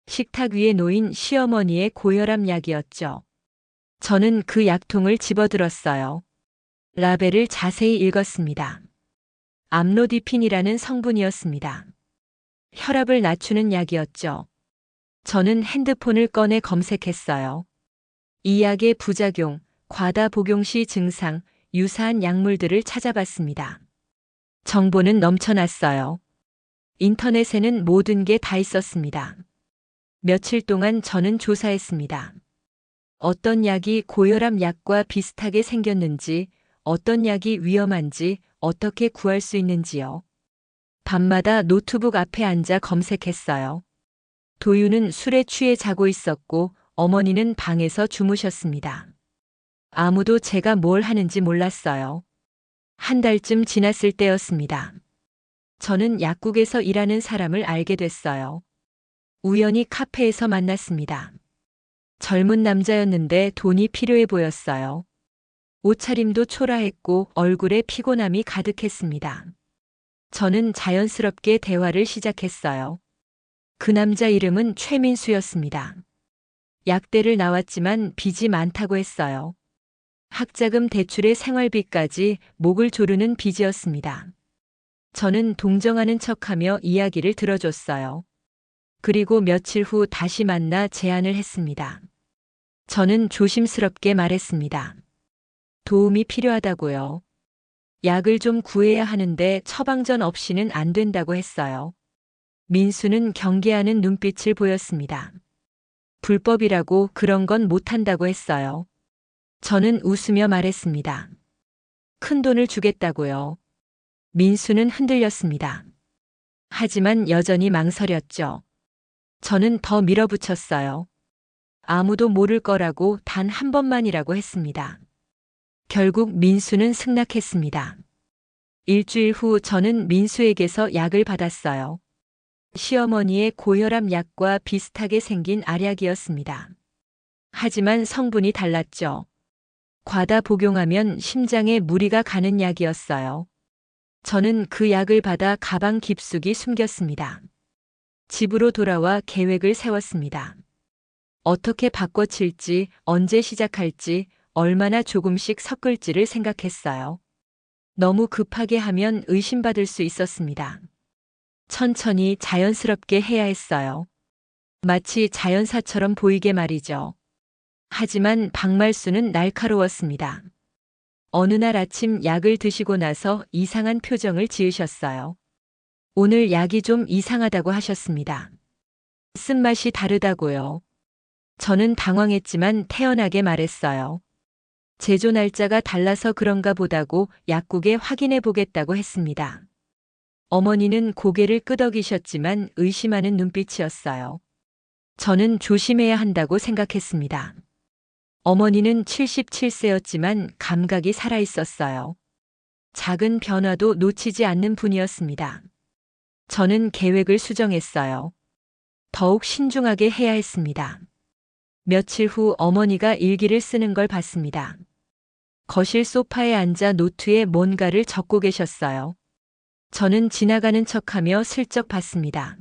식탁 위에 놓인 시어머니의 고혈압 약이었죠. 저는 그 약통을 집어들었어요. 라벨을 자세히 읽었습니다. 암로디핀이라는 성분이었습니다. 혈압을 낮추는 약이었죠. 저는 핸드폰을 꺼내 검색했어요. 이 약의 부작용, 과다 복용 시 증상, 유사한 약물들을 찾아봤습니다. 정보는 넘쳐났어요. 인터넷에는 모든 게 다 있었습니다. 며칠 동안 저는 조사했습니다. 어떤 약이 고혈압 약과 비슷하게 생겼는지, 어떤 약이 위험한지, 어떻게 구할 수 있는지요. 밤마다 노트북 앞에 앉아 검색했어요. 도윤은 술에 취해 자고 있었고 어머니는 방에서 주무셨습니다. 아무도 제가 뭘 하는지 몰랐어요. 한 달쯤 지났을 때였습니다. 저는 약국에서 일하는 사람을 알게 됐어요. 우연히 카페에서 만났습니다. 젊은 남자였는데 돈이 필요해 보였어요. 옷차림도 초라했고 얼굴에 피곤함이 가득했습니다. 저는 자연스럽게 대화를 시작했어요. 그 남자 이름은 최민수였습니다. 약대를 나왔지만 빚이 많다고 했어요. 학자금 대출에 생활비까지 목을 조르는 빚이었습니다. 저는 동정하는 척하며 이야기를 들어줬어요. 그리고 며칠 후 다시 만나 제안을 했습니다. 저는 조심스럽게 말했습니다. 도움이 필요하다고요. 약을 좀 구해야 하는데 처방전 없이는 안 된다고 했어요. 민수는 경계하는 눈빛을 보였습니다. 불법이라고 그런 건 못한다고 했어요. 저는 웃으며 말했습니다. 큰 돈을 주겠다고요. 민수는 흔들렸습니다. 하지만 여전히 망설였죠. 저는 더 밀어붙였어요. 아무도 모를 거라고 단 한 번만이라고 했습니다. 결국 민수는 승낙했습니다. 일주일 후 저는 민수에게서 약을 받았어요. 시어머니의 고혈압 약과 비슷하게 생긴 알약이었습니다. 하지만 성분이 달랐죠. 과다 복용하면 심장에 무리가 가는 약이었어요. 저는 그 약을 받아 가방 깊숙이 숨겼습니다. 집으로 돌아와 계획을 세웠습니다. 어떻게 바꿔칠지, 언제 시작할지, 얼마나 조금씩 섞을지를 생각했어요. 너무 급하게 하면 의심받을 수 있었습니다. 천천히 자연스럽게 해야 했어요. 마치 자연사처럼 보이게 말이죠. 하지만 박말수는 날카로웠습니다. 어느 날 아침 약을 드시고 나서 이상한 표정을 지으셨어요. 오늘 약이 좀 이상하다고 하셨습니다. 쓴맛이 다르다고요. 저는 당황했지만 태연하게 말했어요. 제조 날짜가 달라서 그런가 보다고 약국에 확인해 보겠다고 했습니다. 어머니는 고개를 끄덕이셨지만 의심하는 눈빛이었어요. 저는 조심해야 한다고 생각했습니다. 어머니는 77세였지만 감각이 살아있었어요. 작은 변화도 놓치지 않는 분이었습니다. 저는 계획을 수정했어요. 더욱 신중하게 해야 했습니다. 며칠 후 어머니가 일기를 쓰는 걸 봤습니다. 거실 소파에 앉아 노트에 뭔가를 적고 계셨어요. 저는 지나가는 척하며 슬쩍 봤습니다.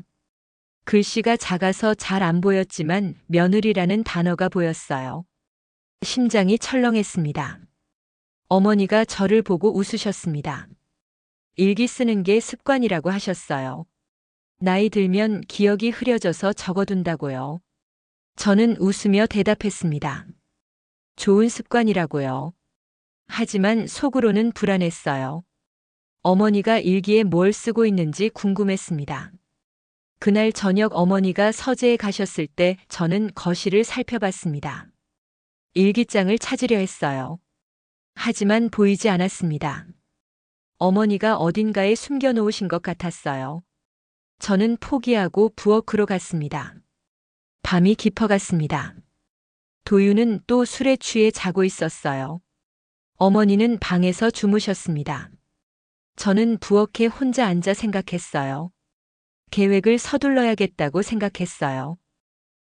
글씨가 작아서 잘 안 보였지만 며느리라는 단어가 보였어요. 심장이 철렁했습니다. 어머니가 저를 보고 웃으셨습니다. 일기 쓰는 게 습관이라고 하셨어요. 나이 들면 기억이 흐려져서 적어둔다고요. 저는 웃으며 대답했습니다. 좋은 습관이라고요. 하지만 속으로는 불안했어요. 어머니가 일기에 뭘 쓰고 있는지 궁금했습니다. 그날 저녁 어머니가 서재에 가셨을 때 저는 거실을 살펴봤습니다. 일기장을 찾으려 했어요. 하지만 보이지 않았습니다. 어머니가 어딘가에 숨겨놓으신 것 같았어요. 저는 포기하고 부엌으로 갔습니다. 밤이 깊어갔습니다. 도윤은 또 술에 취해 자고 있었어요. 어머니는 방에서 주무셨습니다. 저는 부엌에 혼자 앉아 생각했어요. 계획을 서둘러야겠다고 생각했어요.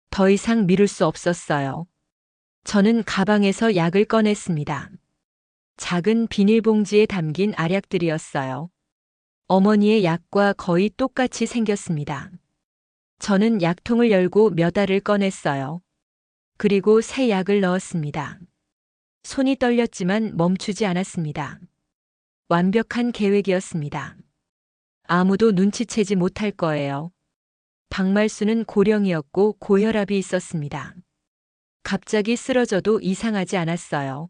더 이상 미룰 수 없었어요. 저는 가방에서 약을 꺼냈습니다. 작은 비닐봉지에 담긴 알약들이었어요. 어머니의 약과 거의 똑같이 생겼습니다. 저는 약통을 열고 몇 알을 꺼냈어요. 그리고 새 약을 넣었습니다. 손이 떨렸지만 멈추지 않았습니다. 완벽한 계획이었습니다. 아무도 눈치채지 못할 거예요. 박말수는 고령이었고 고혈압이 있었습니다. 갑자기 쓰러져도 이상하지 않았어요.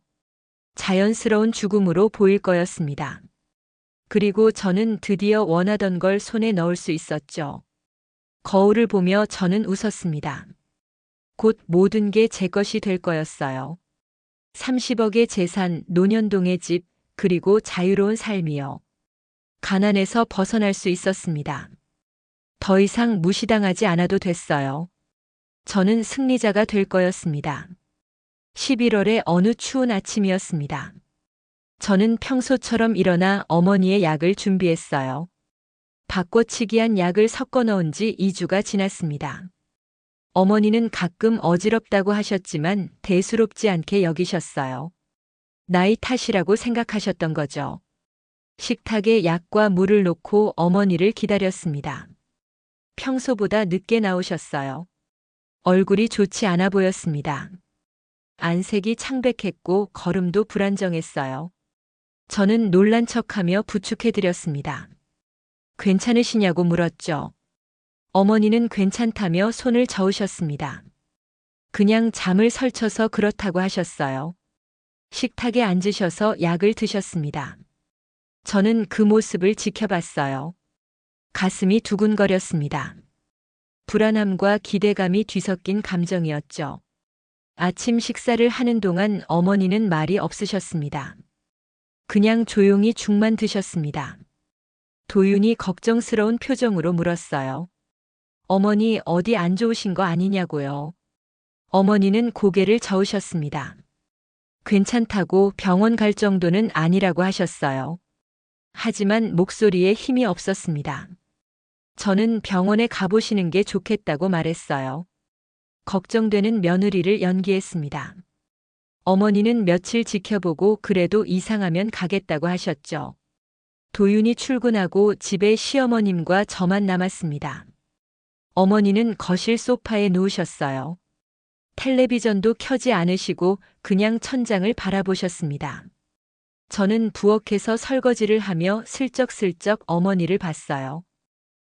자연스러운 죽음으로 보일 거였습니다. 그리고 저는 드디어 원하던 걸 손에 넣을 수 있었죠. 거울을 보며 저는 웃었습니다. 곧 모든 게 제 것이 될 거였어요. 30억의 재산, 논현동의 집, 그리고 자유로운 삶이요. 가난에서 벗어날 수 있었습니다. 더 이상 무시당하지 않아도 됐어요. 저는 승리자가 될 거였습니다. 11월의 어느 추운 아침이었습니다. 저는 평소처럼 일어나 어머니의 약을 준비했어요. 바꿔치기한 약을 섞어 넣은 지 2주가 지났습니다. 어머니는 가끔 어지럽다고 하셨지만 대수롭지 않게 여기셨어요. 나이 탓이라고 생각하셨던 거죠. 식탁에 약과 물을 놓고 어머니를 기다렸습니다. 평소보다 늦게 나오셨어요. 얼굴이 좋지 않아 보였습니다. 안색이 창백했고 걸음도 불안정했어요. 저는 놀란 척하며 부축해드렸습니다. 괜찮으시냐고 물었죠. 어머니는 괜찮다며 손을 저으셨습니다. 그냥 잠을 설쳐서 그렇다고 하셨어요. 식탁에 앉으셔서 약을 드셨습니다. 저는 그 모습을 지켜봤어요. 가슴이 두근거렸습니다. 불안함과 기대감이 뒤섞인 감정이었죠. 아침 식사를 하는 동안 어머니는 말이 없으셨습니다. 그냥 조용히 죽만 드셨습니다. 도윤이 걱정스러운 표정으로 물었어요. 어머니 어디 안 좋으신 거 아니냐고요. 어머니는 고개를 저으셨습니다. 괜찮다고 병원 갈 정도는 아니라고 하셨어요. 하지만 목소리에 힘이 없었습니다. 저는 병원에 가보시는 게 좋겠다고 말했어요. 걱정되는 며느리를 연기했습니다. 어머니는 며칠 지켜보고 그래도 이상하면 가겠다고 하셨죠. 도윤이 출근하고 집에 시어머님과 저만 남았습니다. 어머니는 거실 소파에 누우셨어요. 텔레비전도 켜지 않으시고 그냥 천장을 바라보셨습니다. 저는 부엌에서 설거지를 하며 슬쩍슬쩍 어머니를 봤어요.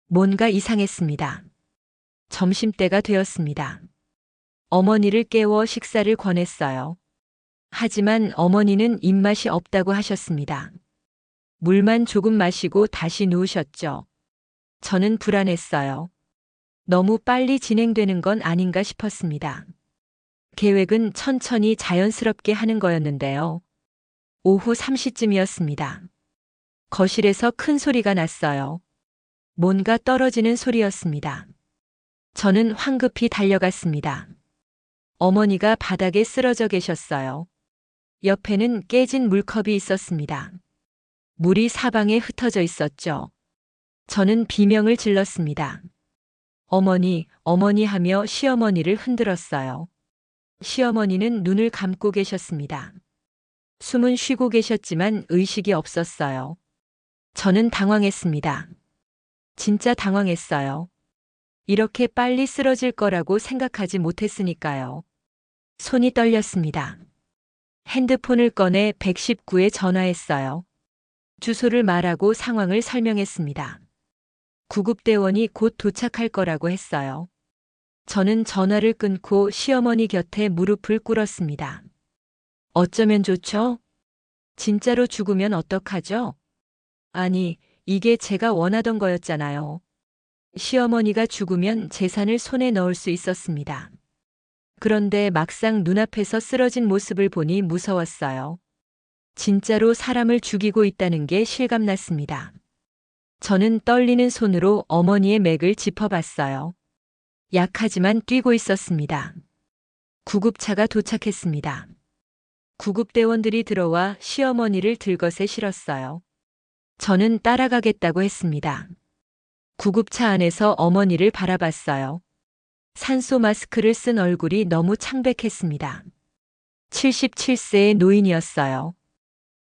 뭔가 이상했습니다. 점심때가 되었습니다. 어머니를 깨워 식사를 권했어요. 하지만 어머니는 입맛이 없다고 하셨습니다. 물만 조금 마시고 다시 누우셨죠. 저는 불안했어요. 너무 빨리 진행되는 건 아닌가 싶었습니다. 계획은 천천히 자연스럽게 하는 거였는데요. 오후 3시쯤이었습니다. 거실에서 큰 소리가 났어요. 뭔가 떨어지는 소리였습니다. 저는 황급히 달려갔습니다. 어머니가 바닥에 쓰러져 계셨어요. 옆에는 깨진 물컵이 있었습니다. 물이 사방에 흩어져 있었죠. 저는 비명을 질렀습니다. 어머니, 어머니 하며 시어머니를 흔들었어요. 시어머니는 눈을 감고 계셨습니다. 숨은 쉬고 계셨지만 의식이 없었어요. 저는 당황했습니다. 진짜 당황했어요. 이렇게 빨리 쓰러질 거라고 생각하지 못했으니까요. 손이 떨렸습니다. 핸드폰을 꺼내 119에 전화했어요. 주소를 말하고 상황을 설명했습니다. 구급대원이 곧 도착할 거라고 했어요. 저는 전화를 끊고 시어머니 곁에 무릎을 꿇었습니다. 어쩌면 좋죠? 진짜로 죽으면 어떡하죠? 아니, 이게 제가 원하던 거였잖아요. 시어머니가 죽으면 재산을 손에 넣을 수 있었습니다. 그런데 막상 눈앞에서 쓰러진 모습을 보니 무서웠어요. 진짜로 사람을 죽이고 있다는 게 실감났습니다. 저는 떨리는 손으로 어머니의 맥을 짚어봤어요. 약하지만 뛰고 있었습니다. 구급차가 도착했습니다. 구급대원들이 들어와 시어머니를 들것에 실었어요. 저는 따라가겠다고 했습니다. 구급차 안에서 어머니를 바라봤어요. 산소 마스크를 쓴 얼굴이 너무 창백했습니다. 77세의 노인이었어요.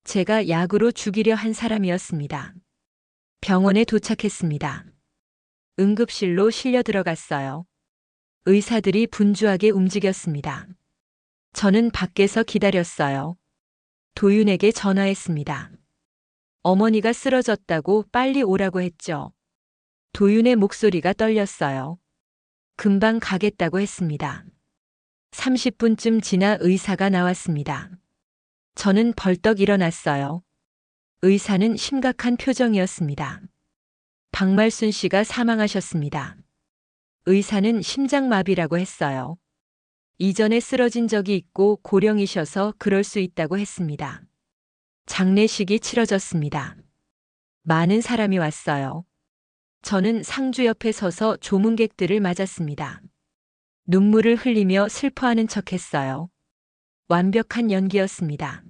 제가 약으로 죽이려 한 사람이었습니다. 병원에 도착했습니다. 응급실로 실려 들어갔어요. 의사들이 분주하게 움직였습니다. 저는 밖에서 기다렸어요. 도윤에게 전화했습니다. 어머니가 쓰러졌다고 빨리 오라고 했죠. 도윤의 목소리가 떨렸어요. 금방 가겠다고 했습니다. 30분쯤 지나 의사가 나왔습니다. 저는 벌떡 일어났어요. 의사는 심각한 표정이었습니다. 박말순 씨가 사망하셨습니다. 의사는 심장마비라고 했어요. 이전에 쓰러진 적이 있고 고령이셔서 그럴 수 있다고 했습니다. 장례식이 치러졌습니다. 많은 사람이 왔어요. 저는 상주 옆에 서서 조문객들을 맞았습니다. 눈물을 흘리며 슬퍼하는 척했어요. 완벽한 연기였습니다.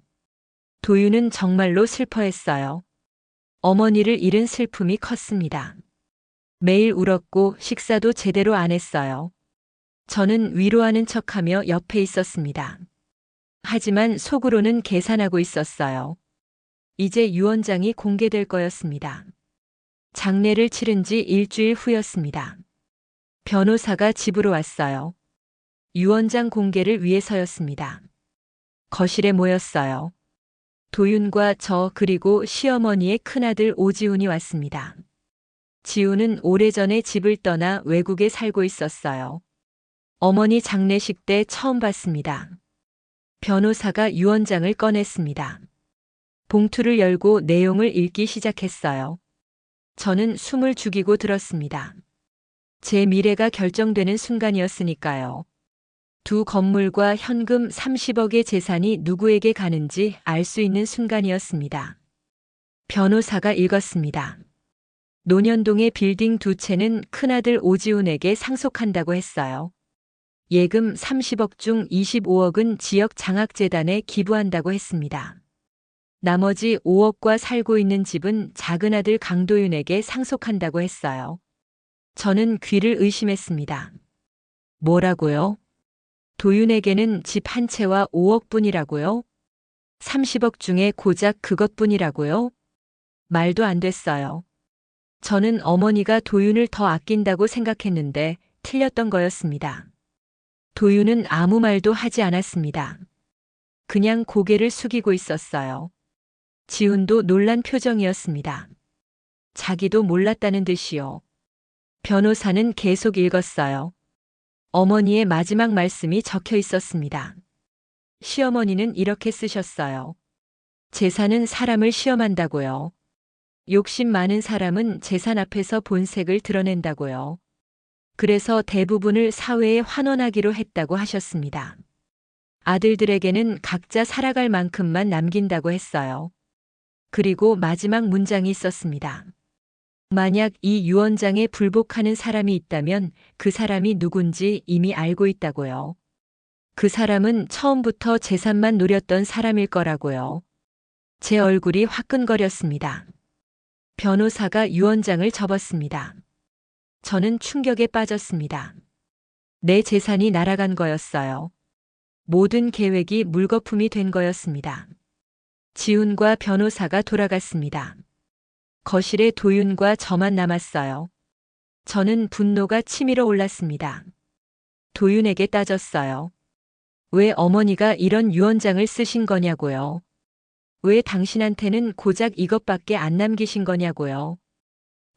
도윤은 정말로 슬퍼했어요. 어머니를 잃은 슬픔이 컸습니다. 매일 울었고 식사도 제대로 안 했어요. 저는 위로하는 척하며 옆에 있었습니다. 하지만 속으로는 계산하고 있었어요. 이제 유언장이 공개될 거였습니다. 장례를 치른 지 일주일 후였습니다. 변호사가 집으로 왔어요. 유언장 공개를 위해서였습니다. 거실에 모였어요. 도윤과 저 그리고 시어머니의 큰아들 오지훈이 왔습니다. 지훈은 오래전에 집을 떠나 외국에 살고 있었어요. 어머니 장례식 때 처음 봤습니다. 변호사가 유언장을 꺼냈습니다. 봉투를 열고 내용을 읽기 시작했어요. 저는 숨을 죽이고 들었습니다. 제 미래가 결정되는 순간이었으니까요. 두 건물과 현금 30억의 재산이 누구에게 가는지 알 수 있는 순간이었습니다. 변호사가 읽었습니다. 논현동의 빌딩 두 채는 큰아들 오지훈에게 상속한다고 했어요. 예금 30억 중 25억은 지역 장학재단에 기부한다고 했습니다. 나머지 5억과 살고 있는 집은 작은아들 강도윤에게 상속한다고 했어요. 저는 귀를 의심했습니다. 뭐라고요? 도윤에게는 집 한 채와 5억뿐이라고요? 30억 중에 고작 그것뿐이라고요? 말도 안 됐어요. 저는 어머니가 도윤을 더 아낀다고 생각했는데 틀렸던 거였습니다. 도윤은 아무 말도 하지 않았습니다. 그냥 고개를 숙이고 있었어요. 지훈도 놀란 표정이었습니다. 자기도 몰랐다는 듯이요. 변호사는 계속 읽었어요. 어머니의 마지막 말씀이 적혀 있었습니다. 시어머니는 이렇게 쓰셨어요. 재산은 사람을 시험한다고요. 욕심 많은 사람은 재산 앞에서 본색을 드러낸다고요. 그래서 대부분을 사회에 환원하기로 했다고 하셨습니다. 아들들에게는 각자 살아갈 만큼만 남긴다고 했어요. 그리고 마지막 문장이 있었습니다. 만약 이 유언장에 불복하는 사람이 있다면 그 사람이 누군지 이미 알고 있다고요. 그 사람은 처음부터 재산만 노렸던 사람일 거라고요. 제 얼굴이 화끈거렸습니다. 변호사가 유언장을 접었습니다. 저는 충격에 빠졌습니다. 내 재산이 날아간 거였어요. 모든 계획이 물거품이 된 거였습니다. 지훈과 변호사가 돌아갔습니다. 거실에 도윤과 저만 남았어요. 저는 분노가 치밀어 올랐습니다. 도윤에게 따졌어요. 왜 어머니가 이런 유언장을 쓰신 거냐고요. 왜 당신한테는 고작 이것밖에 안 남기신 거냐고요.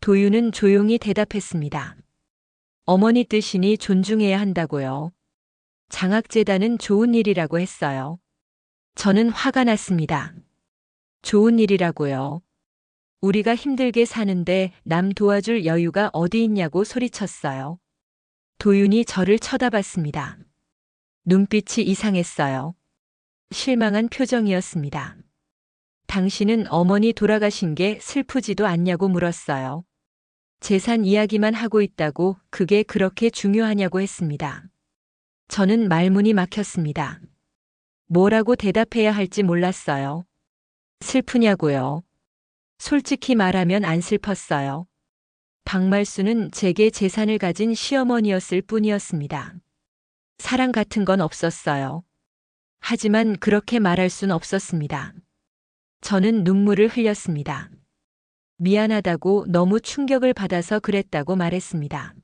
도윤은 조용히 대답했습니다. 어머니 뜻이니 존중해야 한다고요. 장학재단은 좋은 일이라고 했어요. 저는 화가 났습니다. 좋은 일이라고요. 우리가 힘들게 사는데 남 도와줄 여유가 어디 있냐고 소리쳤어요. 도윤이 저를 쳐다봤습니다. 눈빛이 이상했어요. 실망한 표정이었습니다. 당신은 어머니 돌아가신 게 슬프지도 않냐고 물었어요. 재산 이야기만 하고 있다고 그게 그렇게 중요하냐고 했습니다. 저는 말문이 막혔습니다. 뭐라고 대답해야 할지 몰랐어요. 슬프냐고요. 솔직히 말하면 안 슬펐어요. 박말수는 제게 재산을 가진 시어머니였을 뿐이었습니다. 사랑 같은 건 없었어요. 하지만 그렇게 말할 순 없었습니다. 저는 눈물을 흘렸습니다. 미안하다고 너무 충격을 받아서 그랬다고 말했습니다.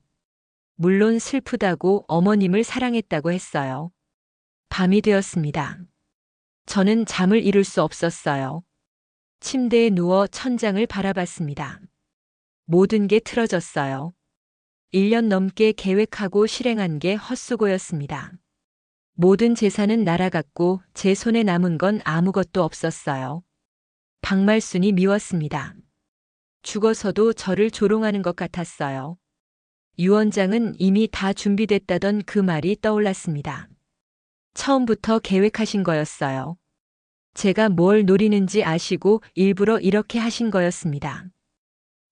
물론 슬프다고 어머님을 사랑했다고 했어요. 밤이 되었습니다. 저는 잠을 이룰 수 없었어요. 침대에 누워 천장을 바라봤습니다. 모든 게 틀어졌어요. 1년 넘게 계획하고 실행한 게 헛수고였습니다. 모든 재산은 날아갔고 제 손에 남은 건 아무것도 없었어요. 박말순이 미웠습니다. 죽어서도 저를 조롱하는 것 같았어요. 유언장은 이미 다 준비됐다던 그 말이 떠올랐습니다. 처음부터 계획하신 거였어요. 제가 뭘 노리는지 아시고 일부러 이렇게 하신 거였습니다.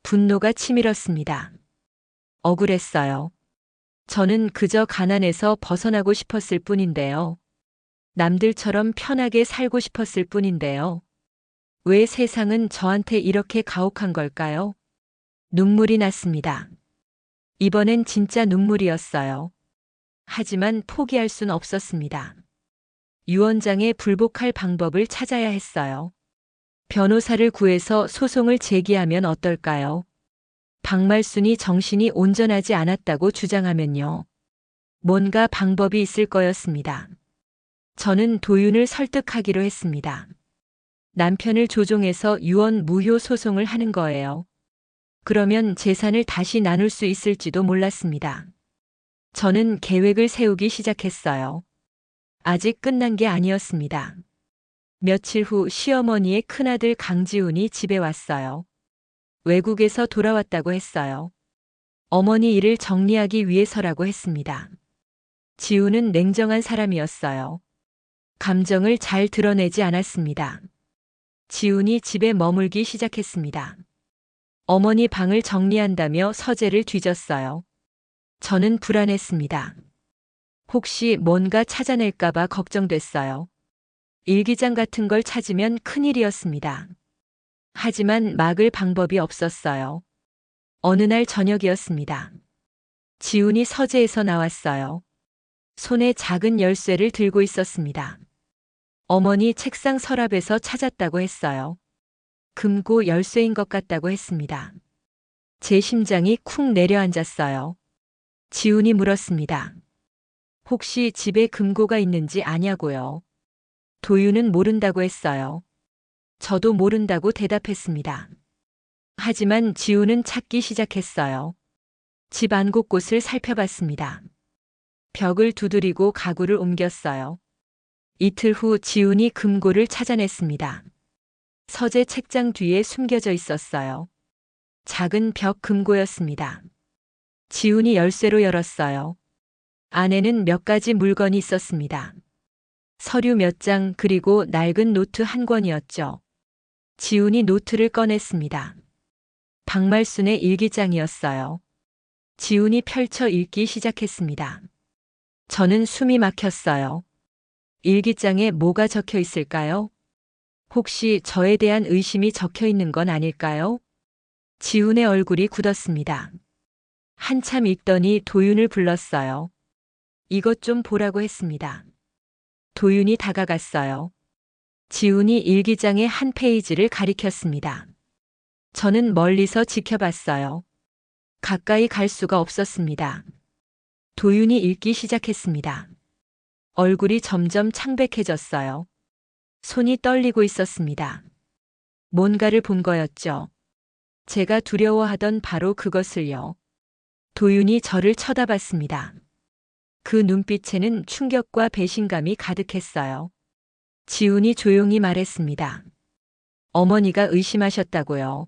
분노가 치밀었습니다. 억울했어요. 저는 그저 가난에서 벗어나고 싶었을 뿐인데요. 남들처럼 편하게 살고 싶었을 뿐인데요. 왜 세상은 저한테 이렇게 가혹한 걸까요? 눈물이 났습니다. 이번엔 진짜 눈물이었어요. 하지만 포기할 순 없었습니다. 유언장에 불복할 방법을 찾아야 했어요. 변호사를 구해서 소송을 제기하면 어떨까요? 박말순이 정신이 온전하지 않았다고 주장하면요. 뭔가 방법이 있을 거였습니다. 저는 도윤을 설득하기로 했습니다. 남편을 조종해서 유언 무효 소송을 하는 거예요. 그러면 재산을 다시 나눌 수 있을지도 몰랐습니다. 저는 계획을 세우기 시작했어요. 아직 끝난 게 아니었습니다. 며칠 후 시어머니의 큰아들 강지훈이 집에 왔어요. 외국에서 돌아왔다고 했어요. 어머니 일을 정리하기 위해서라고 했습니다. 지훈은 냉정한 사람이었어요. 감정을 잘 드러내지 않았습니다. 지훈이 집에 머물기 시작했습니다. 어머니 방을 정리한다며 서재를 뒤졌어요. 저는 불안했습니다. 혹시 뭔가 찾아낼까봐 걱정됐어요. 일기장 같은 걸 찾으면 큰일이었습니다. 하지만 막을 방법이 없었어요. 어느 날 저녁이었습니다. 지훈이 서재에서 나왔어요. 손에 작은 열쇠를 들고 있었습니다. 어머니 책상 서랍에서 찾았다고 했어요. 금고 열쇠인 것 같다고 했습니다. 제 심장이 쿵 내려앉았어요. 지훈이 물었습니다. 혹시 집에 금고가 있는지 아냐고요. 도윤은 모른다고 했어요. 저도 모른다고 대답했습니다. 하지만 지훈은 찾기 시작했어요. 집 안 곳곳을 살펴봤습니다. 벽을 두드리고 가구를 옮겼어요. 이틀 후 지훈이 금고를 찾아냈습니다. 서재 책장 뒤에 숨겨져 있었어요. 작은 벽 금고였습니다. 지훈이 열쇠로 열었어요. 안에는 몇 가지 물건이 있었습니다. 서류 몇 장 그리고 낡은 노트 한 권이었죠. 지훈이 노트를 꺼냈습니다. 박말순의 일기장이었어요. 지훈이 펼쳐 읽기 시작했습니다. 저는 숨이 막혔어요. 일기장에 뭐가 적혀 있을까요? 혹시 저에 대한 의심이 적혀 있는 건 아닐까요? 지훈의 얼굴이 굳었습니다. 한참 읽더니 도윤을 불렀어요. 이것 좀 보라고 했습니다. 도윤이 다가갔어요. 지훈이 일기장의 한 페이지를 가리켰습니다. 저는 멀리서 지켜봤어요. 가까이 갈 수가 없었습니다. 도윤이 읽기 시작했습니다. 얼굴이 점점 창백해졌어요. 손이 떨리고 있었습니다. 뭔가를 본 거였죠. 제가 두려워하던 바로 그것을요. 도윤이 저를 쳐다봤습니다. 그 눈빛에는 충격과 배신감이 가득했어요. 지훈이 조용히 말했습니다. 어머니가 의심하셨다고요.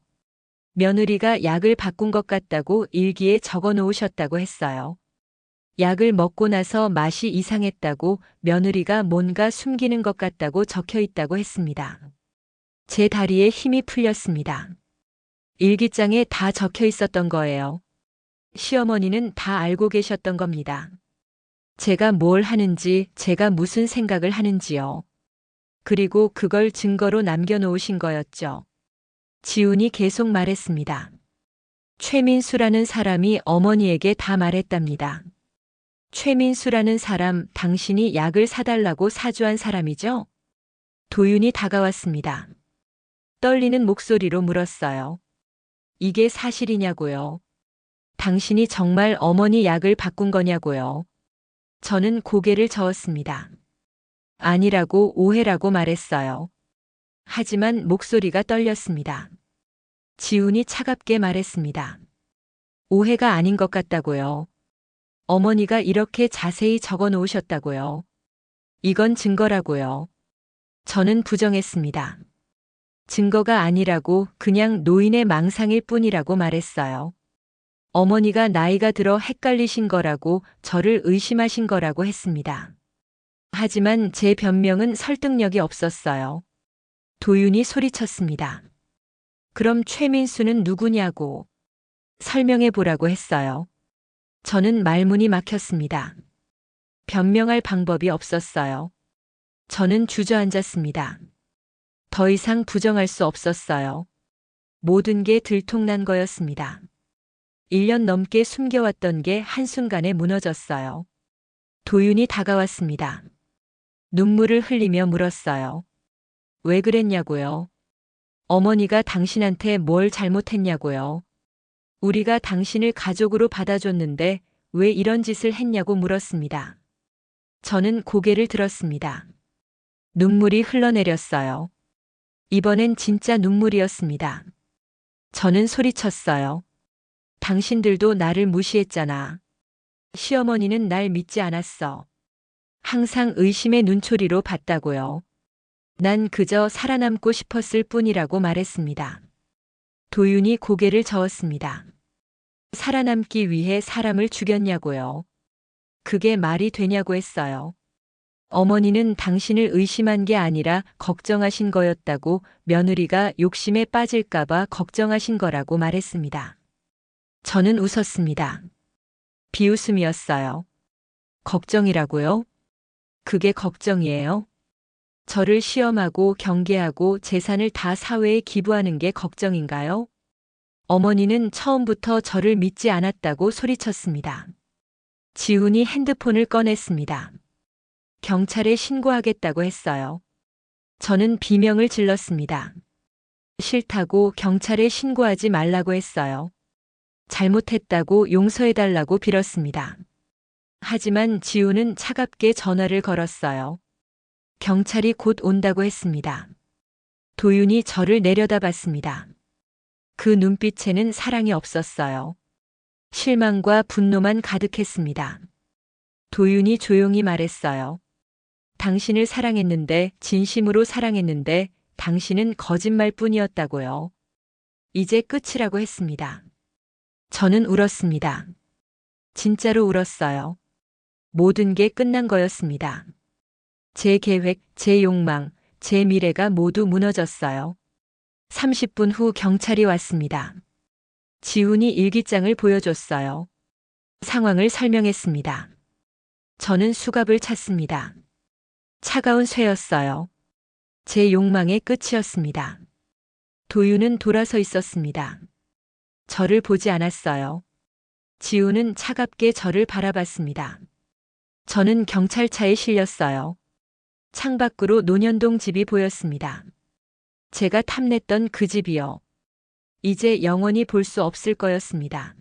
며느리가 약을 바꾼 것 같다고 일기에 적어 놓으셨다고 했어요. 약을 먹고 나서 맛이 이상했다고 며느리가 뭔가 숨기는 것 같다고 적혀 있다고 했습니다. 제 다리에 힘이 풀렸습니다. 일기장에 다 적혀 있었던 거예요. 시어머니는 다 알고 계셨던 겁니다. 제가 뭘 하는지, 제가 무슨 생각을 하는지요. 그리고 그걸 증거로 남겨놓으신 거였죠. 지훈이 계속 말했습니다. 최민수라는 사람이 어머니에게 다 말했답니다. 최민수라는 사람, 당신이 약을 사달라고 사주한 사람이죠? 도윤이 다가왔습니다. 떨리는 목소리로 물었어요. 이게 사실이냐고요? 당신이 정말 어머니 약을 바꾼 거냐고요? 저는 고개를 저었습니다. 아니라고 오해라고 말했어요. 하지만 목소리가 떨렸습니다. 지훈이 차갑게 말했습니다. 오해가 아닌 것 같다고요. 어머니가 이렇게 자세히 적어 놓으셨다고요. 이건 증거라고요. 저는 부정했습니다. 증거가 아니라고 그냥 노인의 망상일 뿐이라고 말했어요. 어머니가 나이가 들어 헷갈리신 거라고 저를 의심하신 거라고 했습니다. 하지만 제 변명은 설득력이 없었어요. 도윤이 소리쳤습니다. 그럼 최민수는 누구냐고 설명해 보라고 했어요. 저는 말문이 막혔습니다. 변명할 방법이 없었어요. 저는 주저앉았습니다. 더 이상 부정할 수 없었어요. 모든 게 들통난 거였습니다. 1년 넘게 숨겨왔던 게 한순간에 무너졌어요. 도윤이 다가왔습니다. 눈물을 흘리며 물었어요. 왜 그랬냐고요? 어머니가 당신한테 뭘 잘못했냐고요? 우리가 당신을 가족으로 받아줬는데 왜 이런 짓을 했냐고 물었습니다. 저는 고개를 들었습니다. 눈물이 흘러내렸어요. 이번엔 진짜 눈물이었습니다. 저는 소리쳤어요. 당신들도 나를 무시했잖아. 시어머니는 날 믿지 않았어. 항상 의심의 눈초리로 봤다고요. 난 그저 살아남고 싶었을 뿐이라고 말했습니다. 도윤이 고개를 저었습니다. 살아남기 위해 사람을 죽였냐고요. 그게 말이 되냐고 했어요. 어머니는 당신을 의심한 게 아니라 걱정하신 거였다고 며느리가 욕심에 빠질까봐 걱정하신 거라고 말했습니다. 저는 웃었습니다. 비웃음이었어요. 걱정이라고요? 그게 걱정이에요? 저를 시험하고 경계하고 재산을 다 사회에 기부하는 게 걱정인가요? 어머니는 처음부터 저를 믿지 않았다고 소리쳤습니다. 지훈이 핸드폰을 꺼냈습니다. 경찰에 신고하겠다고 했어요. 저는 비명을 질렀습니다. 싫다고 경찰에 신고하지 말라고 했어요. 잘못했다고 용서해달라고 빌었습니다. 하지만 지훈은 차갑게 전화를 걸었어요. 경찰이 곧 온다고 했습니다. 도윤이 저를 내려다봤습니다. 그 눈빛에는 사랑이 없었어요. 실망과 분노만 가득했습니다. 도윤이 조용히 말했어요. 당신을 사랑했는데, 진심으로 사랑했는데, 당신은 거짓말뿐이었다고요. 이제 끝이라고 했습니다. 저는 울었습니다. 진짜로 울었어요. 모든 게 끝난 거였습니다. 제 계획, 제 욕망, 제 미래가 모두 무너졌어요. 30분 후 경찰이 왔습니다. 지훈이 일기장을 보여줬어요. 상황을 설명했습니다. 저는 수갑을 찼습니다. 차가운 쇠였어요. 제 욕망의 끝이었습니다. 도윤은 돌아서 있었습니다. 저를 보지 않았어요. 지훈은 차갑게 저를 바라봤습니다. 저는 경찰차에 실렸어요. 창밖으로 논현동 집이 보였습니다. 제가 탐냈던 그 집이요. 이제 영원히 볼 수 없을 거였습니다.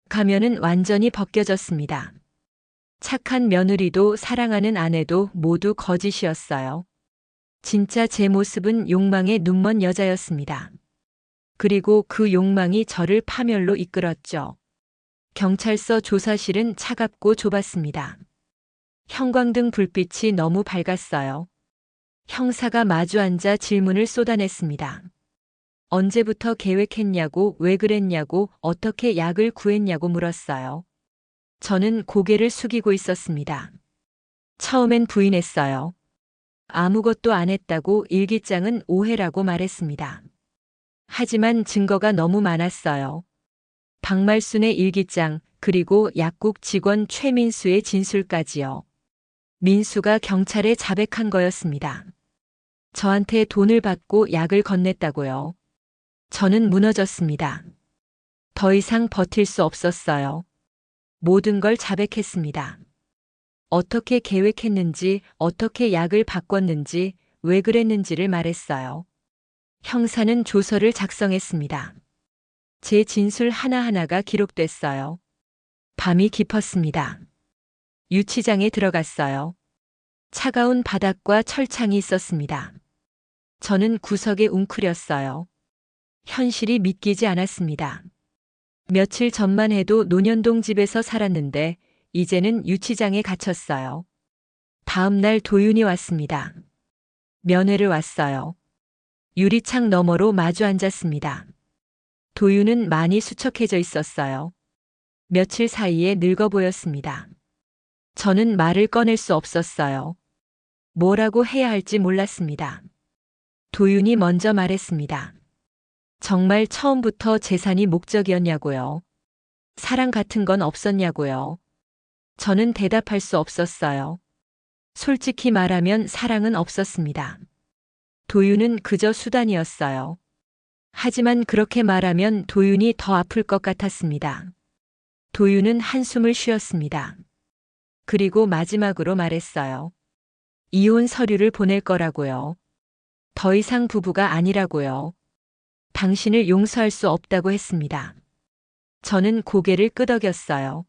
가면은 완전히 벗겨졌습니다. 착한 며느리도 사랑하는 아내도 모두 거짓이었어요. 진짜 제 모습은 욕망에 눈먼 여자였습니다. 그리고 그 욕망이 저를 파멸로 이끌었죠. 경찰서 조사실은 차갑고 좁았습니다. 형광등 불빛이 너무 밝았어요. 형사가 마주 앉아 질문을 쏟아냈습니다. 언제부터 계획했냐고, 왜 그랬냐고, 어떻게 약을 구했냐고 물었어요. 저는 고개를 숙이고 있었습니다. 처음엔 부인했어요. 아무것도 안 했다고, 일기장은 오해라고 말했습니다. 하지만 증거가 너무 많았어요. 박말순의 일기장, 그리고 약국 직원 최민수의 진술까지요. 민수가 경찰에 자백한 거였습니다. 저한테 돈을 받고 약을 건넸다고요. 저는 무너졌습니다. 더 이상 버틸 수 없었어요. 모든 걸 자백했습니다. 어떻게 계획했는지, 어떻게 약을 바꿨는지, 왜 그랬는지를 말했어요. 형사는 조서를 작성했습니다. 제 진술 하나하나가 기록됐어요. 밤이 깊었습니다. 유치장에 들어갔어요. 차가운 바닥과 철창이 있었습니다. 저는 구석에 웅크렸어요. 현실이 믿기지 않았습니다. 며칠 전만 해도 논현동 집에서 살았는데 이제는 유치장에 갇혔어요. 다음 날 도윤이 왔습니다. 면회를 왔어요. 유리창 너머로 마주 앉았습니다. 도윤은 많이 수척해져 있었어요. 며칠 사이에 늙어 보였습니다. 저는 말을 꺼낼 수 없었어요. 뭐라고 해야 할지 몰랐습니다. 도윤이 먼저 말했습니다. 정말 처음부터 재산이 목적이었냐고요. 사랑 같은 건 없었냐고요. 저는 대답할 수 없었어요. 솔직히 말하면 사랑은 없었습니다. 도윤은 그저 수단이었어요. 하지만 그렇게 말하면 도윤이 더 아플 것 같았습니다. 도윤은 한숨을 쉬었습니다. 그리고 마지막으로 말했어요. 이혼 서류를 보낼 거라고요. 더 이상 부부가 아니라고요. 당신을 용서할 수 없다고 했습니다. 저는 고개를 끄덕였어요.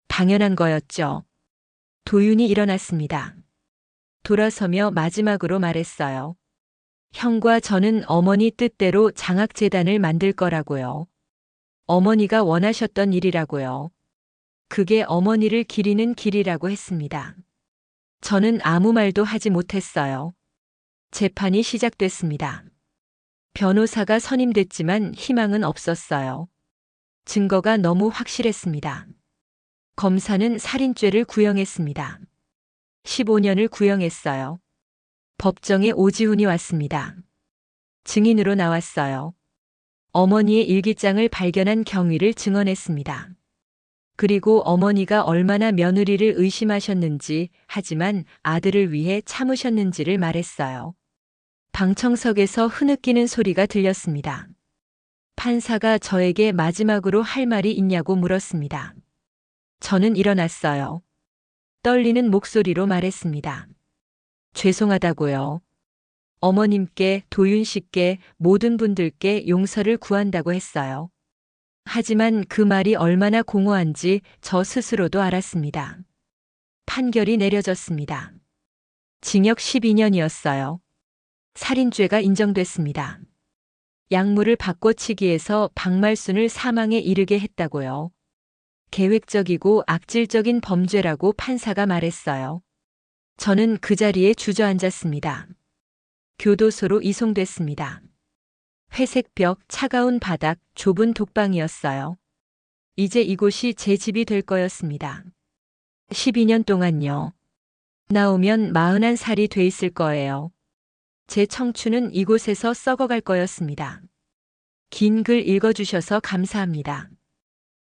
당연한 거였죠. 도윤이 일어났습니다. 돌아서며 마지막으로 말했어요. 형과 저는 어머니 뜻대로 장학재단을 만들 거라고요. 어머니가 원하셨던 일이라고요. 그게 어머니를 기리는 길이라고 했습니다. 저는 아무 말도 하지 못했어요. 재판이 시작됐습니다. 변호사가 선임됐지만 희망은 없었어요. 증거가 너무 확실했습니다. 검사는 살인죄를 구형했습니다. 15년을 구형했어요. 법정에 오지훈이 왔습니다. 증인으로 나왔어요. 어머니의 일기장을 발견한 경위를 증언했습니다. 그리고 어머니가 얼마나 며느리를 의심하셨는지, 하지만 아들을 위해 참으셨는지를 말했어요. 방청석에서 흐느끼는 소리가 들렸습니다. 판사가 저에게 마지막으로 할 말이 있냐고 물었습니다. 저는 일어났어요. 떨리는 목소리로 말했습니다. 죄송하다고요. 어머님께, 도윤 씨께, 모든 분들께 용서를 구한다고 했어요. 하지만 그 말이 얼마나 공허한지 저 스스로도 알았습니다. 판결이 내려졌습니다. 징역 12년이었어요. 살인죄가 인정됐습니다. 약물을 바꿔치기해서 박말순을 사망에 이르게 했다고요. 계획적이고 악질적인 범죄라고 판사가 말했어요. 저는 그 자리에 주저앉았습니다. 교도소로 이송됐습니다. 회색 벽, 차가운 바닥, 좁은 독방이었어요. 이제 이곳이 제 집이 될 거였습니다. 12년 동안요. 나오면 41살이 돼 있을 거예요. 제 청춘은 이곳에서 썩어갈 거였습니다. 긴 글 읽어주셔서 감사합니다.